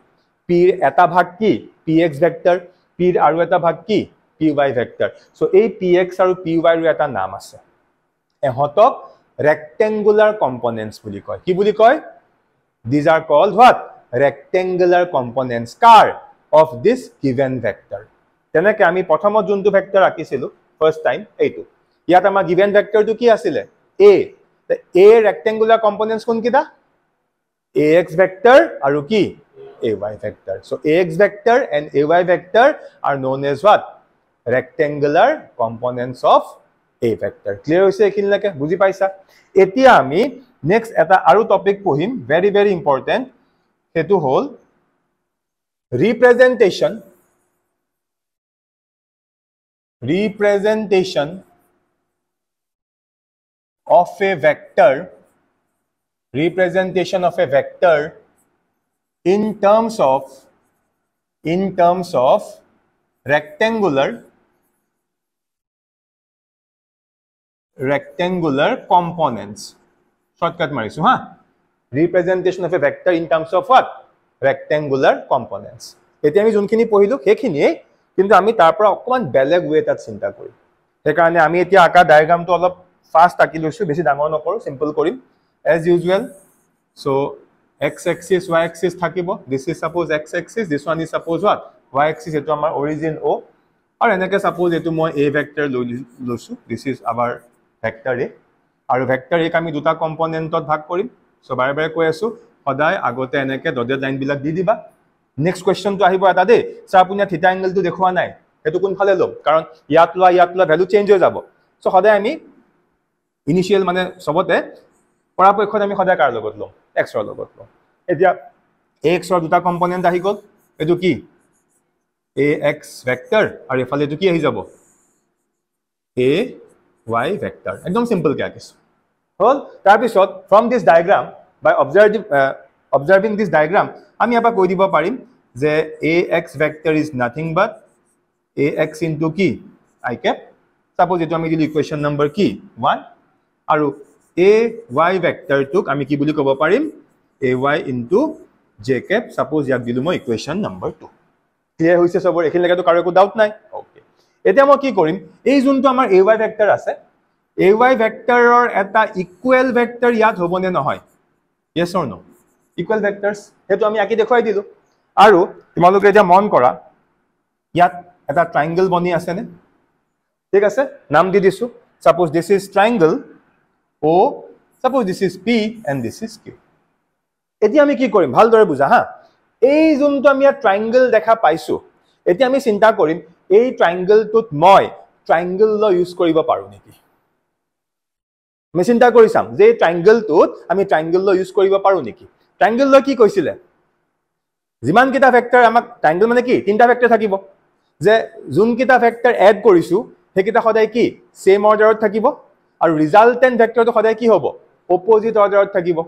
p এটা ভাগ কি px vector p আৰু এটা ভাগ কি py vector সো এই px আৰু py ৰ এটা নাম আছে এহতক rectangular components বুলি কয় কি বুলি কয় these are called what rectangular components car of this given vector তেনেকে আমি প্ৰথমত যোনটো ভেক্টৰ আকিছিলো ফাৰ্স্ট টাইম এইটো ইয়াত আমাৰ given vector টো কি আছিল a A rectangular components কোন কিটা ax vector aru ki ay vector. So ax vector and ay vector are known as what? Rectangular components of a vector. Clear hoise ekhini lake buji paisa? Etia ami next eta aru topic pohim, very very important. Hetu hol representation of a vector, representation of a vector in terms of rectangular components. Shortcut marisu ha, representation of a vector in terms of what? Rectangular components. Eti ami junkhini pohilu hekhini kintu ami tar pora okman beleg way tat chinta kori, he karone ami etia aka diagram to olop fast aki loisu, beshi dangor nokoru, simple korim as usual. So x axis y axis thakibo, this is suppose x axis, this one is suppose what? Y axis. Etu amar origin o, aru enake suppose etu moi a vector loisu, this is our vector a, aru vector a ami duta component ot bhag korim. So bare bare koi asu hoday agote enake dotted line bilak di diba. Next question to ahibo eta de sa apunia theta angle to dekhwa nai, etu kun phale lom karon yat la value change ho jabo. So hoday ami initial mane sobote পৰাপক্ষত আমি hoday kar logot lom, x ৰ লগত লম. এতিয়া x ৰ দুটা component আহি গল, এটো কি ax ভেক্টৰ আৰু এফালে এটো কি আহি যাব ay ভেক্টৰ. একদম সিম্পল কে আকিছ হল. তাৰ পিছত from this diagram, by observing this diagram আমি আপা কৈ দিব পাৰিম যে ax vector is nothing but ax into কি I cap. suppose এটো আমি দিলি ইকুৱেশ্যন নম্বৰ কি 1 আৰু ay vector tuk ami ki buli kobo parim ay into j cap. suppose yak dilu mo equation number 2. clear hoise sobor ekhine lage to karo ko doubt nai. okay, etia mo ki korim ei junto amar ay vector ase, ay vector or eta equal vector yat hobone nohoy, yes or no? equal vectors hetu ami aki dekhoi dilu. aru tumaloke etia mon kora yat eta triangle boni ase ne, thik ase nam di disu. suppose this is triangle O, suppose this is P and this is Q. Eti ami ki korim bhal dore buja ha, ei junto ami ya triangle dekha paisu, eti ami chinta korim ei triangle tut moi triangle lo use koribo paru neki. আমি চিন্তা কৰি চাম যে triangle tut ami triangle lo use koribo paru neki. triangle lo ki koisile jiman kita vector amak triangle mane ki tinta vector thakibo, je jun kita vector add korisu he kita hoday ki same order ot thakibo আৰু resultant vector to hoday ki hobo opposite order ot thakibo.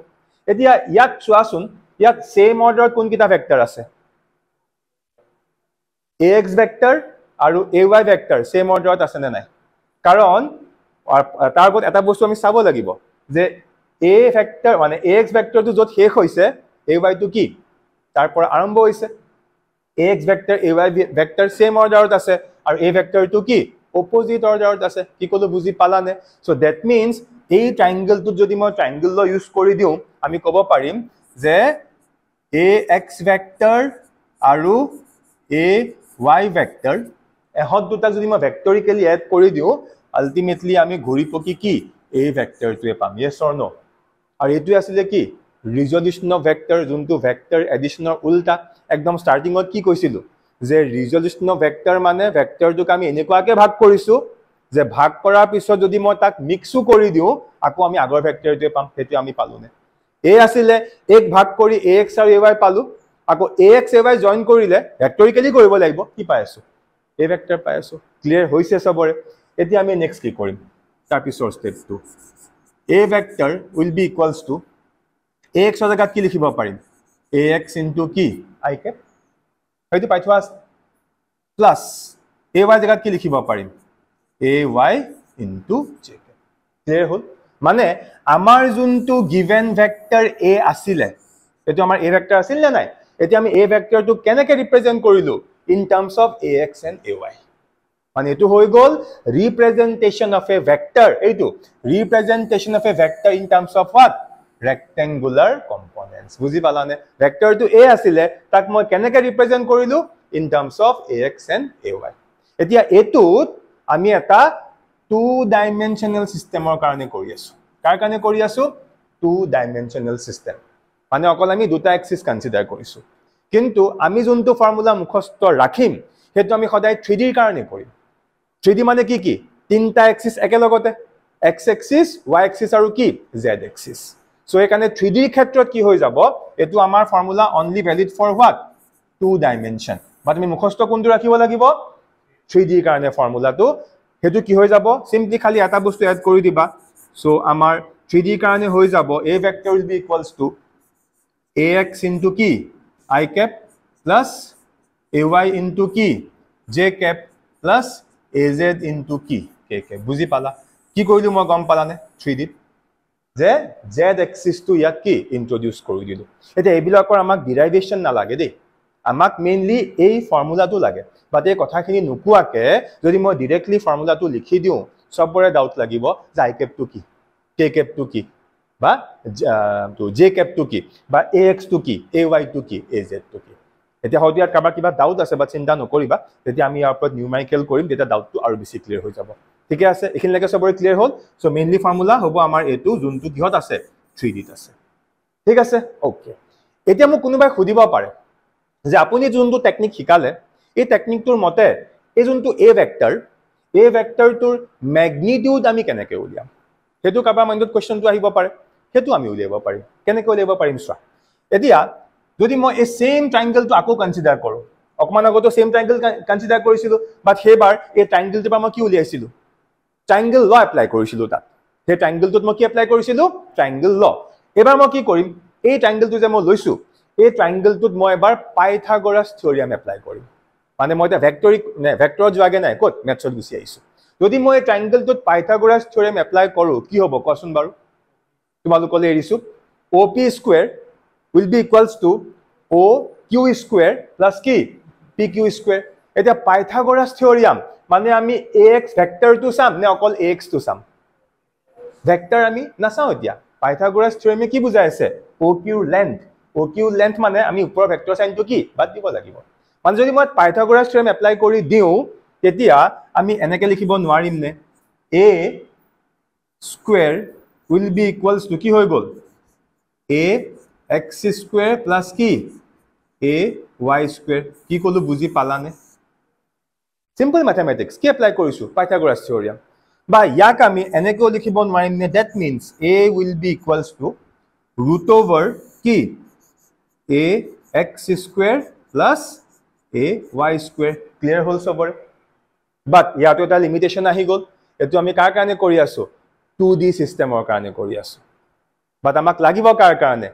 etia yak chuasun yak same order kun kita vector ase, ax vector আৰু ay vector same order ot ase ne nai, karon tar got eta bostu ami sabo lagibo je a vector mane ax vector to jot hek hoise ay to ki tar por arambho hoise, ax vector ay vector same order ot ase আৰু a vector to ki opposite order ot ase. ki kolo buji pala ne? so that means ei triangle to jodi mo triangle lo use kori diu ami kobo parim je ax vector aru ay vector ehot duta jodi mo vectorically add kori diu ultimately ami ঘুৰি পকি কি এই vector to পাম, yes or no? আৰু এটো আসলে কি resolution of vector, যোনটো vector addition or উল্টা. একদম starting ত কি কৈছিলো যে resolution of vector মানে vector টো আমি এনেকুৱাকে ভাগ কৰিছো যে ভাগ কৰাৰ পিছত যদি মই তাক মিক্সও কৰি দিও আকৌ আমি আগৰ vector টো পাম, হেতু আমি পালো নে? a আসলে এক ভাগ কৰি ax আৰু ay পালো, আকৌ ax ay জয়েন কৰিলে ভেক্টৰিক্যালি কৰিব লাগিব, কি পাই আছো a vector পাই আছো. ক্লিয়াৰ হৈছে সবৰে? এতিয়া আমি নেক্সট কি কৰিম তাৰ পিছৰ step 2, a vector will be equals to ax ৰ জায়গাত কি লিখিব পাৰিম ax into কি I cap, হয়তো পাই থোৱা প্লাস ay জায়গাত কি লিখিব পাৰিম ay into j cap. Clear হল? মানে আমাৰ যোনটো গিভেন ভেক্টৰ a আছিল এটো আমাৰ a ভেক্টৰ আছিল না নাই, এতিয়া আমি a ভেক্টৰটো কেনেকৈ ৰিপ্ৰেজেন্ট কৰিলো in terms of ax and ay. মানে এটো হৈ গল representation of a vector, এইটো representation of a vector in terms of what? rectangular components. বুজি পালানে? ভেক্টৰটো a আছিলে তাক মই কেনেকৈ ৰিপ্ৰেজেন্ট কৰিলো in terms of ax and ay. এতিয়া এটোত আমি এটা 2 ডাইমেনশনাল সিস্টেমৰ কাৰণে কৰি আছো. কাৰ কাৰণে কৰি আছো 2 ডাইমেনশনাল সিস্টেম মানে অকল আমি দুটা এক্সিস কনসিডাৰ কৰিছো কিন্তু আমি যোনটো ফৰ্মুলা মুখস্থ ৰাখিম হেতু আমি সদায় 3D ৰ কাৰণে কৰিম 3D মানে কি কি তিনটা এক্সিস একেলগতে x axis y axis আৰু কি z axis সো এখানে 3D ৰ ক্ষেত্ৰত কি হৈ যাব এটো আমাৰ formula only valid for what 2 dimension but আমি মুখস্থ কোনটো ৰাখিব লাগিব 3D ৰ কাৰণে ফৰ্মুলাটো হেতু কি হৈ যাব সিম্পলি খালি এটা বস্তু এড কৰি দিবা সো আমাৰ 3D ৰ কাৰণে হৈ যাব a vector will be equals to ax into কি I cap plus ay into কি j cap plus az into কি k cap বুজি পালা কি কইলু মই গম পালা নে 3D যে z axis টু ইয়াক কি ইন্ট্ৰোডিউস কৰি দিলু এটা এবিলাকৰ আমাক ডেৰিভেশন না লাগে দেই আমাক মেইনলি এই ফৰ্মুলাটো লাগে বাট এই কথাখিনি নুকুৱাকে যদি মই ডাইৰেক্টলি ফৰ্মুলাটো লিখি দিও সবৰে ডাউট লাগিব যে I cap টু কি k cap টু কি বা তো j cap টু কি বা ax টু কি ay টু কি az টু কি এতিয়া হয়তো ইয়াত কাবা কিবা ডাউট আছে বা চিন্তা নকৰিবা যেতিয়া আমি ইয়াৰ ওপৰত নিউমেৰিকেল কৰিম তেতিয়া ডাউটটো আৰু বেছি ক্লিয়াৰ হৈ যাব ঠিক আছে এখিনলৈকে সবৰে ক্লিয়াৰ হ'ল সো মেইনলি ফৰ্মুলা হ'ব আমাৰ এটো যোনটো কিহত আছে 3D ত আছে ঠিক আছে ওকে এতিয়া মোক কোনোবাই খুদিব পাৰে যে আপুনি যোনটো টেকনিক শিকালে এই টেকনিকটোৰ মতে এই যোনটো a ভেক্টৰটোৰ ম্যাগনিটিউড আমি কেনেকৈ উলিয়াম হেতু কাবা মাইন্ডত কোৱেশ্চনটো আহিব পাৰে হেতু আমি উলিয়াব পাৰিম কেনেকৈ উলিয়াব পাৰিম চোৱা এতিয়া যদি মই এই সেম ট্ৰায়াঙ্গেলটো আকৌ কনসিডাৰ কৰো অকমান আগতো সেম ট্ৰায়াঙ্গেল কনসিডাৰ কৰিছিলো বাট হেবাৰ এই ট্ৰায়াঙ্গেলটো পৰা মই কি উলিয়াইছিলো ট্ৰায়াঙ্গেল ল এপ্লাই কৰিছিলো তাত সেই ট্ৰায়াঙ্গেলটোত মই কি এপ্লাই কৰিছিলো ট্ৰায়াঙ্গেল ল এবাৰ মই কি কৰিম এই ট্ৰায়াঙ্গেলটো যে মই লৈছো এই ট্ৰায়াঙ্গেলটোত মই এবাৰ পাইথাগোৰাছ থিওৰিয়াম এপ্লাই কৰিম মানে মই এটা ভেক্টৰ যোৱাগে নাই কত মেথছত গুছি আইছো যদি মই এই ট্ৰায়াঙ্গেলটোত পাইথাগোৰাছ থিওৰিয়াম এপ্লাই কৰো কি হ'ব কোৱাচোন বাৰু তোমালোকলে এৰিছো OP square will be equals to OQ square plus কি PQ square এটা পাইথাগোৰাছ থিওৰিয়াম মানে আমি ax ভেক্টৰ টু সাম নে অকল ax টু সাম ভেক্টৰ আমি নাচাও এতিয়া পাইথাগোৰাছ থিওৰিয়ামে কি বুজাই আছে OQ লেন্থ মানে আমি ওপৰৰ ভেক্টৰ সাইনটো কি বাদ দিব লাগিব মানে যদি মই পাইথাগোৰাছ থিওৰিয়াম এপ্লাই কৰি দিও তেতিয়া আমি এনেকৈ লিখিব নোৱাৰিম নে a square will be equals to কি হৈ গল a x square plus কি a y square কি কলো বুজি পালানে সিম্পল ম্যাথমেটিক্স কি এপ্লাই কৰিছো পাইথাগোৰাছ থিওৰিয়াম বা ইয়াক আমি এনেকৈ লিখিব নোৱাৰিম নে that means a will be equals to root over কি a x square plus a y square clear হল সবৰে বাট ইয়াতো এটা লিমিটেশন আহি গল এটো আমি কাৰ কাৰণে কৰি আছো 2D সিস্টেমৰ কাৰণে কৰি আছো বাট আমাক লাগিব কাৰ কাৰণে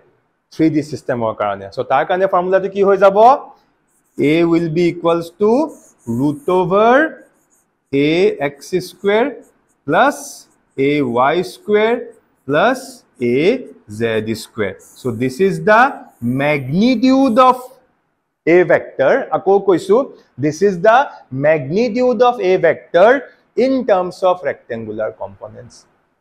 3D সিস্টেমৰ কাৰণে সো তাৰ কাৰণে ফৰ্মুলাটো কি হৈ যাব a will be equals to root over a x square plus a y square plus a z square so this is the magnitude of a vector আকৌ কৈছো this is the magnitude of a vector in terms of rectangular components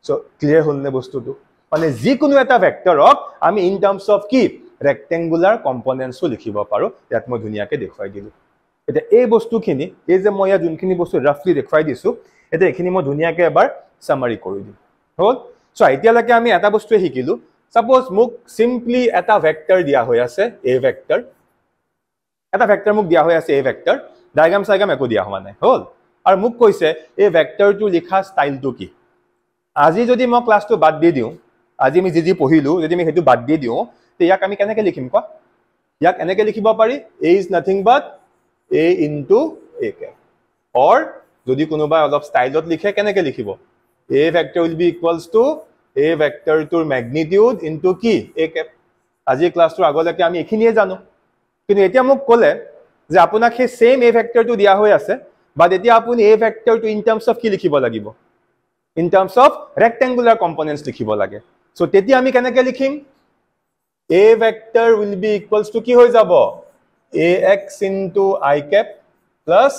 so clear হলনে বস্তুটো মানে যি কোনো এটা ভেক্টৰক আমি in terms of কি rectangular components লিখিব পাৰো ইয়াত মই ধুনিয়াকে দেখুৱাই দিলো এটা এই বস্তুখিনি এই যে মই যোনখিনি বস্তু ৰাফলি দেখুৱাই দিছো এটা এখিনি মই ধুনিয়াকে এবাৰ সামাৰি কৰি দিম হল সো এতিয়ালৈকে আমি এটা বস্তু শিকিলো সাপোজ মোক সিম্পলি এটা ভেক্টৰ দিয়া হৈ আছে a ভেক্টৰ এটা ভেক্টৰ মোক দিয়া হৈ আছে a ভেক্টৰ ডায়াগ্ৰাম সাইগ্ৰাম একো দিয়া হোৱা নাই হল আৰু মোক কৈছে এই ভেক্টৰটো লিখা ষ্টাইলটো কি আজি যদি মই ক্লাসটো বাদ দি দিও আজি আমি যি পঢ়িলো যদি আমি হেতু বাদ দি দিও তে ইয়াক আমি কেনেকৈ লিখিম কোৱা ইয়াক এনেকৈ লিখিব পাৰি a is nothing but a into a cap or যদি কোনোবা অলপ ষ্টাইলত লিখে কেনেকৈ লিখিব a vector will be equals to a vector to magnitude into কি a cap আজি ক্লাসটো আগলৈকে আমি এখিনিয়ে জানো কিন্তু এতিয়া মোক ক'লে যে আপোনাক সেই সেম a ভেক্টৰটো দিয়া হৈ আছে বাট এতিয়া আপুনি a ভেক্টৰটো ইন টাৰ্মছ অফ কি লিখিব লাগিব in terms of rectangular components লিখিব লাগে সো তেতিয়া আমি কেনেকৈ লিখিম a vector will be equals to কি হৈ যাব ax into I cap plus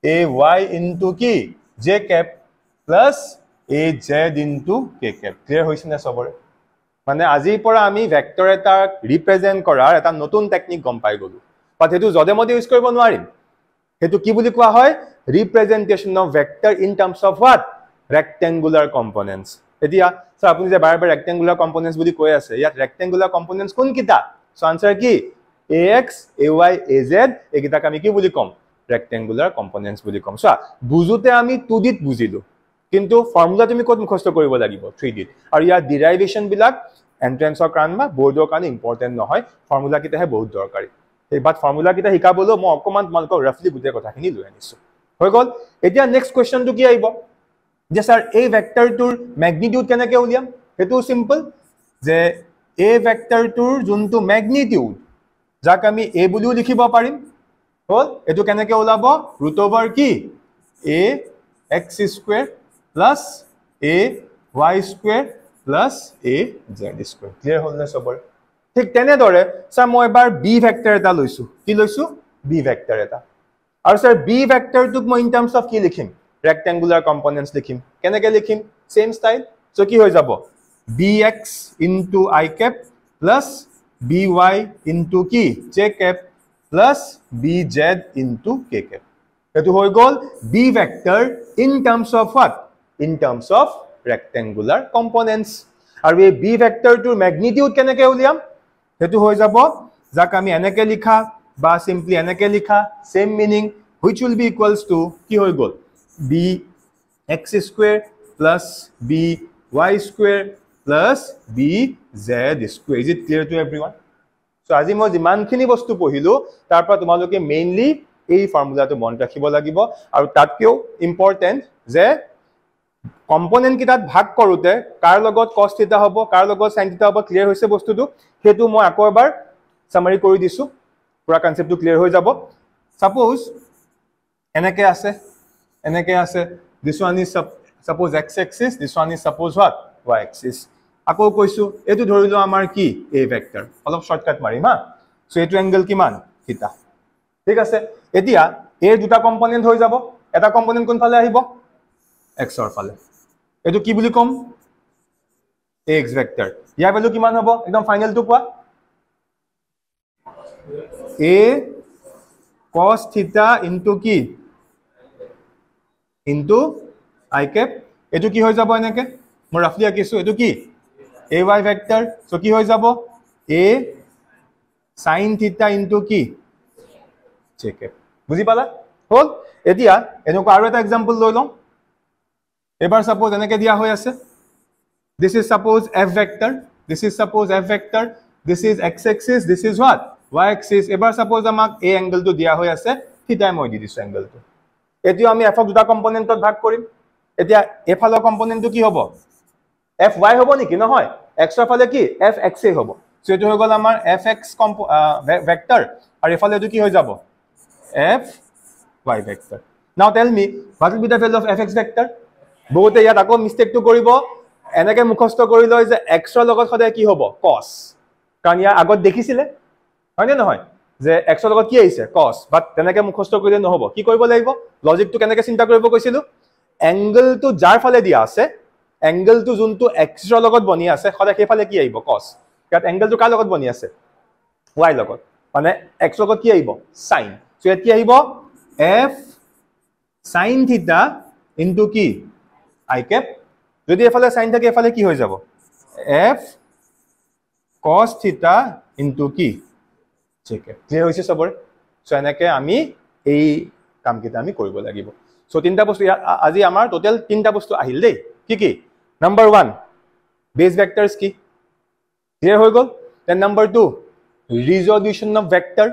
ay into কি j cap plus az into k cap clear হৈছে না সবৰে মানে আজিৰ পৰা আমি ভেক্টৰ এটা ৰিপ্ৰেজেন্ট কৰাৰ এটা নতুন টেকনিক গম পাই গলো বাট হেতু জদে মদে ইউজ কৰিব নোৱাৰিম হেতু কি বুলি কোৱা হয় representation of vector in terms of what rectangular components এতিয়া স্যাৰ আপুনি যে বাৰে বাৰে ৰেক্টেংগুলাৰ কম্পোনেন্টস বুলি কৈ আছে ইয়াত ৰেক্টেংগুলাৰ কম্পোনেন্টস কোন কিটা সো আনসাৰ কি ax ay az একিটাক আমি কি বুলি কম ৰেক্টেংগুলাৰ কম্পোনেন্টস বুলি কম সো বুজুতে আমি 2D ত বুজিলো কিন্তু ফর্মুলা তুমি কত মুখস্থ কৰিব লাগিব 3D আৰু ইয়াৰ ডেৰিভেশন বিলাক এন্ট্ৰেন্সৰ কাৰণে বা বোৰ্ডৰ কাৰণে ইম্পৰ্টেন্ট নহয় ফৰ্মুলা কিটাহে বহুত দৰকাৰী এই বাট ফৰ্মুলা কিটা শিকাবলৈ মই অকমান তোমালোকক ৰাফলি গুটে কথাখিনি লৈ আনিছো হৈ গল এতিয়া নেক্সট কোৱেশ্চনটো কি আহিব যে স্যাৰ এই ভেক্টৰটোৰ ম্যাগনিটিউড কেনেকৈ উলিয়াম হেতু সিম্পল যে এই ভেক্টৰটোৰ যোনটো ম্যাগনিটিউড যাক আমি a বুলিও লিখিব পাৰিম হল এটো কেনেকৈ ওলাব √over কি a x square plus a y square plus a z square clear হল না সবৰ ঠিক তেনে দৰে স্যাৰ মই এবাৰ b ভেক্টৰ এটা লৈছো কি লৈছো b ভেক্টৰ এটা আৰু স্যাৰ b ভেক্টৰটোক মই ইন টার্মস অফ কি লিখিম rectangular components লিখিম কেনেকৈ লিখিম সেম স্টাইল সো কি হৈ যাব bx into I cap plus by into কি j cap plus bz into k cap এটো হৈ গল b vector in terms of what in terms of rectangular components আৰু এই b vector টোৰ magnitude কেনেকৈ উলিয়াম হেতু হৈ যাব যাক আমি এনেকৈ লিখা বা সিম্পলি এনেকৈ লিখা same meaning which will be equals to কি হৈ গল b x square plus b y square plus b z square is it clear to everyone so আজি মই যিমানখিনি বস্তু পঢ়িলো তাৰ পৰা তোমালোকে মেইনলি এই ফৰ্মুলাটো মন ৰাখিব লাগিব আৰু তাতকেও ইম্পৰ্টেন্ট যে কম্পোনেন্ট কিটাত ভাগ কৰোতে কাৰ লগত cos থিটা হ'ব কাৰ লগত sin থিটা হ'ব ক্লিয়াৰ হৈছে বস্তুটো হেতু মই আকৌ এবাৰ সামাৰি কৰি দিছো পুৰা কনসেপ্টটো ক্লিয়াৰ হৈ যাব সাপোজ এনেকৈ আছে this one is suppose x axis this one is suppose what y axis আকৌ কৈছো এটো ধৰিলো আমাৰ কি a vector অলপ শৰ্টকাট মাৰিম হা সো এটো এঙ্গেল কিমান থিটা ঠিক আছে এতিয়া a দুটা কম্পোনেন্ট হৈ যাব এটা কম্পোনেন্ট কোন ফালে আহিব x ৰ ফালে এটো কি বুলি কম x vector ইয়াৰ ভ্যালু কিমান হ'ব একদম ফাইনাল টু কোৱা a cos theta into কি into I cap এটো কি হৈ যাব এনেকে মই ৰাফলি আকিছো এটো কি ay vector সো কি হৈ যাব a sin theta into কি j cap বুজি পালা হল এতিয়া এনেকৈ আৰু এটা एग्जांपल লৈ লম এবাৰ সাপোজ এনেকে দিয়া হৈ আছে this is suppose f vector this is suppose f vector this is x axis this is what y axis এবাৰ সাপোজ আমাক a angle টো দিয়া হৈ আছে থিটা মই দি দিছো angle টো এতিয়াও আমি f দুটা কম্পোনেন্টত ভাগ কৰিম এতিয়া f ফালৰ কম্পোনেন্টটো কি হ'ব fy হ'ব নেকি নহয় x ৰ ফালে কি fx হ'ব সো এটো হৈ গল আমাৰ fx ভেক্টৰ আৰু এফালে এটো কি হৈ যাব fy ভেক্টৰ নাও tell me what will be the value of fx vector বহুতে ইয়াত আকৌ মিস্টেকটো কৰিব এনেকে মুখস্থ কৰি লয় যে x ৰ লগত সদায় কি হ'ব cos কাৰণ ইয়া আগত দেখিছিলে হয় নে নহয় যে x ৰ লগত কি আহিছে cos বাট তেনেকে মুখস্থ কৰিলে নহব কি কৰিব লাগিব লজিকটো কেনেকে চিন্তা কৰিব কৈছিলো এঙ্গেলটো যাৰ ফালে দিয়া আছে এঙ্গেলটো যোনটো x ৰ লগত বনি আছে সদায় হেফালে কি আহিব cos ইয়াত এঙ্গেলটো কাৰ লগত বনি আছে y লগত মানে x লগত কি আহিব sin সো ইয়াত কি আহিব f sin theta into কি I cap যদি এফালে sin থাকে এফালে কি হৈ যাব f cos theta into কি j cap ক্লিয়াৰ হৈছে সবৰ সো এনেকে আমি এই কামকিটা আমি কৰিব লাগিব সো তিনটা বস্তু আজি আমাৰ টোটাল তিনটা বস্তু আহিল দেই কি কি নাম্বার 1 বেস ভেক্টরস কি ক্লিয়ার হৈ গল then number 2 resolution of vector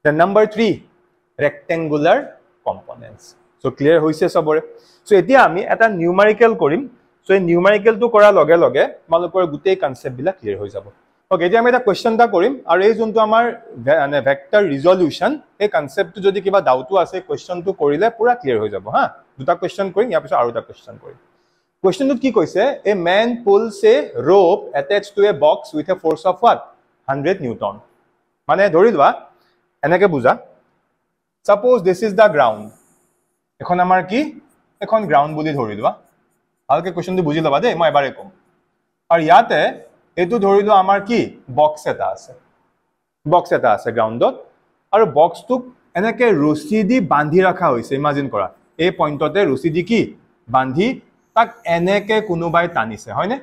then number 3 rectangular components so clear হৈছে সবৰে সো এতিয়া আমি এটা নিউমেৰিকেল কৰিম সো এই নিউমেৰিকেলটো কৰা লগে লগে তোমালোকৰ গোটেই কনসেপ্ট বিলা ক্লিয়াৰ হৈ যাব ওকে এতিয়া আমি এটা কোৱেশ্চন এটা কৰিম আৰু এই যোনটো আমাৰ মানে ভেক্টৰ ৰিজলিউশন এই কনসেপ্টটো যদি কিবা ডাউটটো আছে কোৱেশ্চনটো কৰিলে পুৰা ক্লিয়াৰ হৈ যাব হা দুটা কোৱেশ্চন কৰিম ইয়াৰ পিছত আৰু এটা কোৱেশ্চন কৰিম কোৱেশ্চনটো কি কৈছে a man pools A rope attached to a box with a force of what 100 newton মানে ধৰি লোৱা এনেকে বুজা suppose this is the ground এখন আমাৰ কি এখন গ্ৰাউন্ড বুলি ধৰি লোৱা ভালকে কোৱেশ্চনটো বুজি লবা দেই মই এবাৰে কম আৰু ইয়াতে এটো ধৰি লোৱা আমাৰ কি বক্স এটা আছে গ্ৰাউন্ডত আৰু বক্সটো এনেকে ৰছী দি বান্ধি ৰাখা হৈছে ইমাজিন কৰা এই পইণ্টতে ৰছী দি কি বান্ধি তাক এনেকে কোনোবাই টানিছে হয়নে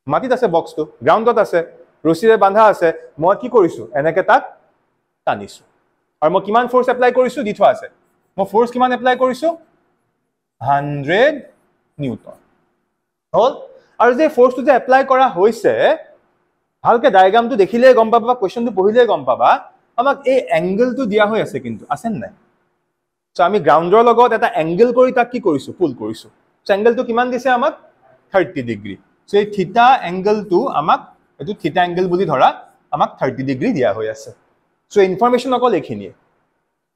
মাটিত আছে বক্সটো গ্ৰাউণ্ডত আছে ৰছীৰে বান্ধা আছে মই কি কৰিছো এনেকে তাক টানিছো আৰু মই কিমান ফোৰ্স এপ্লাই কৰিছো দি থোৱা আছে মই ফোৰ্স কিমান এপ্লাই কৰিছো 100 নিউটন হল আৰু যে ফোৰ্সটো যে এপ্লাই কৰা হৈছে ভালকে ডায়াগ্ৰামটো দেখিলে গম পাবা কোৱেশ্চনটো পঢ়িলে গম পাবা আমাক এই এংগলটো দিয়া হৈ আছে কিন্তু আছে নাই সো আমি গ্ৰাউণ্ডৰ লগত এটা এংগল কৰি তাক কি কৰিছো পুল কৰিছো সো এংগলটো কিমান দিছে আমাক 30 ডিগ্ৰী সো এই থিটা এংগলটো আমাক এটো থিটা এংগল বুলি ধৰা আমাক 30 ডিগ্ৰী দিয়া হৈ আছে সো ইনফৰমেশন অকল এখিনিয়ে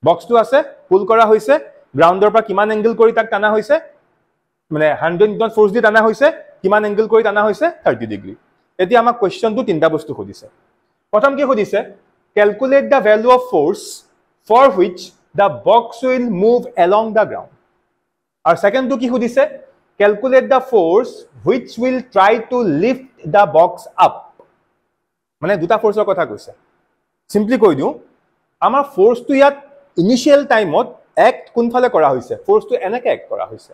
বক্সটো আছে পুল কৰা হৈছে গ্ৰাউণ্ডৰ পৰা কিমান এংগল কৰি তাক টানা হৈছে মানে 100 নিউটন ফোৰ্স দি টানা হৈছে কিমান এংগল কৰি টানা হৈছে 30 ডিগ্ৰী এতিয়া আমাক কোৱেশ্চনটো তিনটা বস্তু খুদিছে প্ৰথম কি খুদিছে calculate the value of force for which the box will move along the ground আৰু সেকেন্ডটো কি খুদিছে calculate the force which will try to lift the box up মানে দুটা ফোৰ্সৰ কথা কৈছে সিম্পলি কৈ দিও আমাৰ ফোৰ্সটো ইয়াত ইনিশিয়াল টাইমত এক্ট কোনফালে কৰা হৈছে ফোৰ্সটো এনেকে এক্ট কৰা হৈছে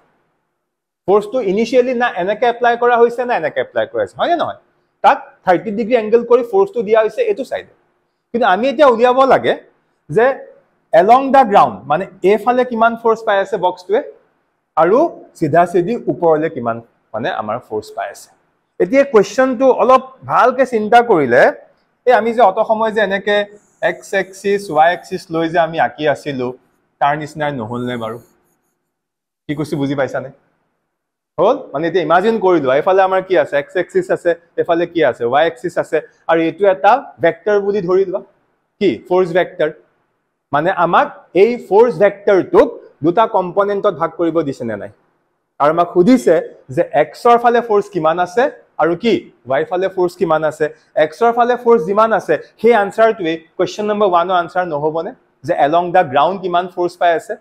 ফোৰ্সটো ইনিশিয়ালি না এনেকে এপ্লাই কৰা হৈছে না এনেকে এপ্লাই কৰা হৈছে হয় নহয় তাক 30 ডিগ্ৰী এংগল কৰি ফোৰ্সটো দিয়া হৈছে এটো সাইডে কিন্তু আমি এতিয়া উলিয়াব লাগে যে along the ground মানে এফালে কিমান ফোৰ্স পাই আছে বক্সটোৱে আৰু সিধা সিধি ওপৰলে কিমান মানে আমাৰ ফোৰ্স পাই আছে এতিয়া কোৱেশ্চনটো অলপ ভালকে চিন্তা কৰিলে এই আমি যে অত সময় যে এনেকে x axis y axis লৈ যে আমি আকি আছিলো তাৰ নিচিনা নহল নে বাৰু কি কৈছো বুজি পাইছানে হল মানে এতিয়া ইমাজিন কৰিলো এফালে আমাৰ কি আছে x axis আছে এফালে কি আছে y axis আছে আৰু এটো এটা ভেক্টৰ বুলি ধৰি লোৱা কি ফোৰ্স ভেক্টৰ মানে আমাক এই ফোৰ্স ভেক্টৰটোক দুটা কম্পোনেন্টত ভাগ কৰিব দিছে নে নাই আৰু আমাক খুদিছে যে x ৰ ফালে ফোৰ্স কিমান আছে আৰু কি y ফালে ফোৰ্স কিমান আছে x ৰ ফালে ফোৰ্স যিমান আছে সেই আনসাৰটোৱে কোৱেশ্চন নম্বৰ 1 ৰ আনসাৰ নহবনে যে along the ground কিমান ফোৰ্স পাই আছে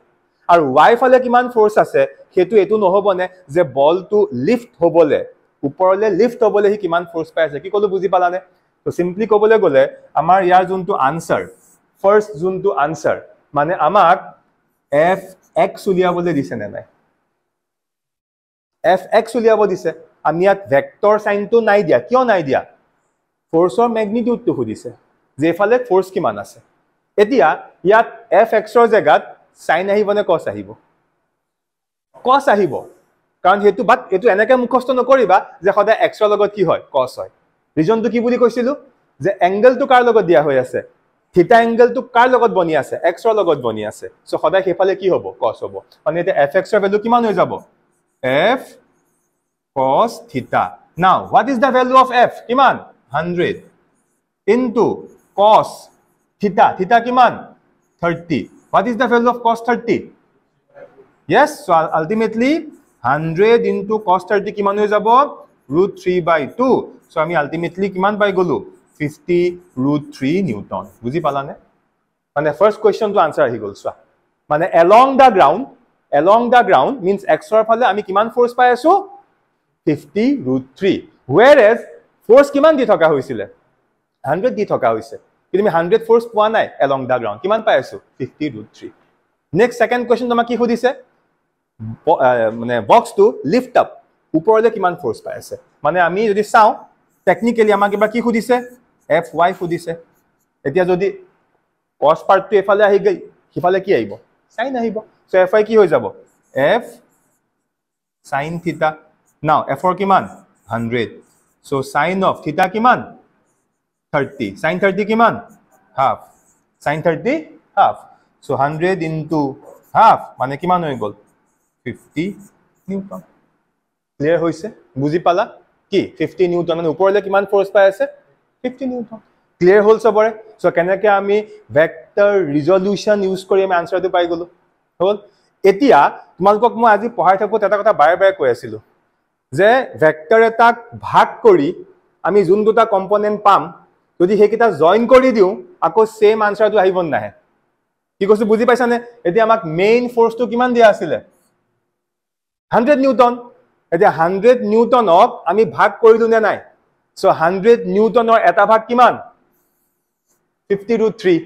আৰু y ফালে কিমান ফোৰ্স আছে হেতু এটো নহবনে যে বলটো লিফট হবলে ওপৰলে লিফট হবলে হি কিমান ফোৰ্স পাই আছে কি কলো বুজি পালানে তো সিম্পলি কবলে গলে আমাৰ ইয়াৰ যোনটো আনসাৰ ফাৰ্স্ট যোনটো আনসাৰ মানে আমাক fx উলিয়াবলে দিছে নে নাই fx উলিয়াব দিছে আমি ইয়াত ভেক্টৰ সাইনটো নাই দিয়া কিয় নাই দিয়া ফোৰ্সৰ ম্যাগনিটিউডটো খুদিছে যে এফালে ফোৰ্স কিমান আছে এতিয়া ইয়াত fx ৰ জায়গাত সাইন আহিব নে cos আহিব cos আহিব কাৰণ হেতু বাট এটো এনেকে মুখস্থ নকৰিবা যে সদায় x ৰ লগত কি হয় cos হয় ৰিজনটো কি বুলি কৈছিলো যে এংগলটো কাৰ লগত দিয়া হৈ আছে থিটা এংগলটো কাৰ লগত বনি আছে x ৰ লগত বনি আছে সো সদায় হেফালে কি হ'ব cos হ'ব মানে এটা fx ৰ ভ্যালু কিমান হৈ যাব f cos theta now what is the value of f কিমান 100 into cos theta theta কিমান 30 what is the value of cos 30 yes so ultimately 100 into cos 30 কিমান হৈ যাব √3/2 so আমি ultimately কিমান পাই গলো 50√3 নিউটন বুজি পালানে মানে ফার্স্ট কোয়েশ্চন টু আনসার আহি গল সো মানে along the ground means x ৰ ফালে আমি কিমান ফোর্স পাই আছো 50√3 whereas ফোর্স কিমান দি থকা হৈছিল 100 দি থকা হৈছে কিন্তু আমি 100 ফোর্স পোৱা নাই along the ground কিমান পাই আছো 50√3 নেক্সট সেকেন্ড কোয়েশ্চন তোমাক কি খুদিছে মানে বক্স টু লিফট আপ ওপৰলে কিমান ফোর্স পাই আছে মানে আমি যদি চাও টেকনিক্যালি আমাক কিবা কি খুদিছে fy খুদিছে এতিয়া যদি cos পাৰ্টটো এফালে আহি গৈ হিফালে কি আহিব sin আহিব সো fy কি হৈ যাব f sin theta now f ৰ কিমান 100 so sin of theta কিমান 30 sin 30 কিমান half sin 30 half so 100 into half মানে কিমান হৈ গল 50 নিউটন ক্লিয়াৰ হৈছে বুজি পালা কি 50 নিউটন মানে ওপৰলে কিমান ফোৰ্স পাই আছে 50 নিউটন ক্লিয়াৰ হল সবৰে সো কেনেকে আমি ভেক্টৰ ৰিজল্যুশন ইউজ কৰি আমি আনসাৰটো পাই গলো হল এতিয়া তোমালোকক মই আজি পঢ়াই থাকো এটা কথা বাৰে বাৰে কৈ আছিল যে ভেক্টৰ এটাক ভাগ কৰি আমি যোন দুটা কম্পোনেন্ট পাম যদি হেকিটা জয়েন কৰি দিও আকৌ সেম আনসাৰটো আহিব নাহে কি কৈছো বুজি পাইছানে এতিয়া আমাক মেইন ফোর্সটো কিমান দিয়া আছিল 100 নিউটন এতিয়া 100 নিউটনক আমি ভাগ কৰিলো নে নাই সো 100 নিউটনৰ এটা ভাগ কিমান 50√3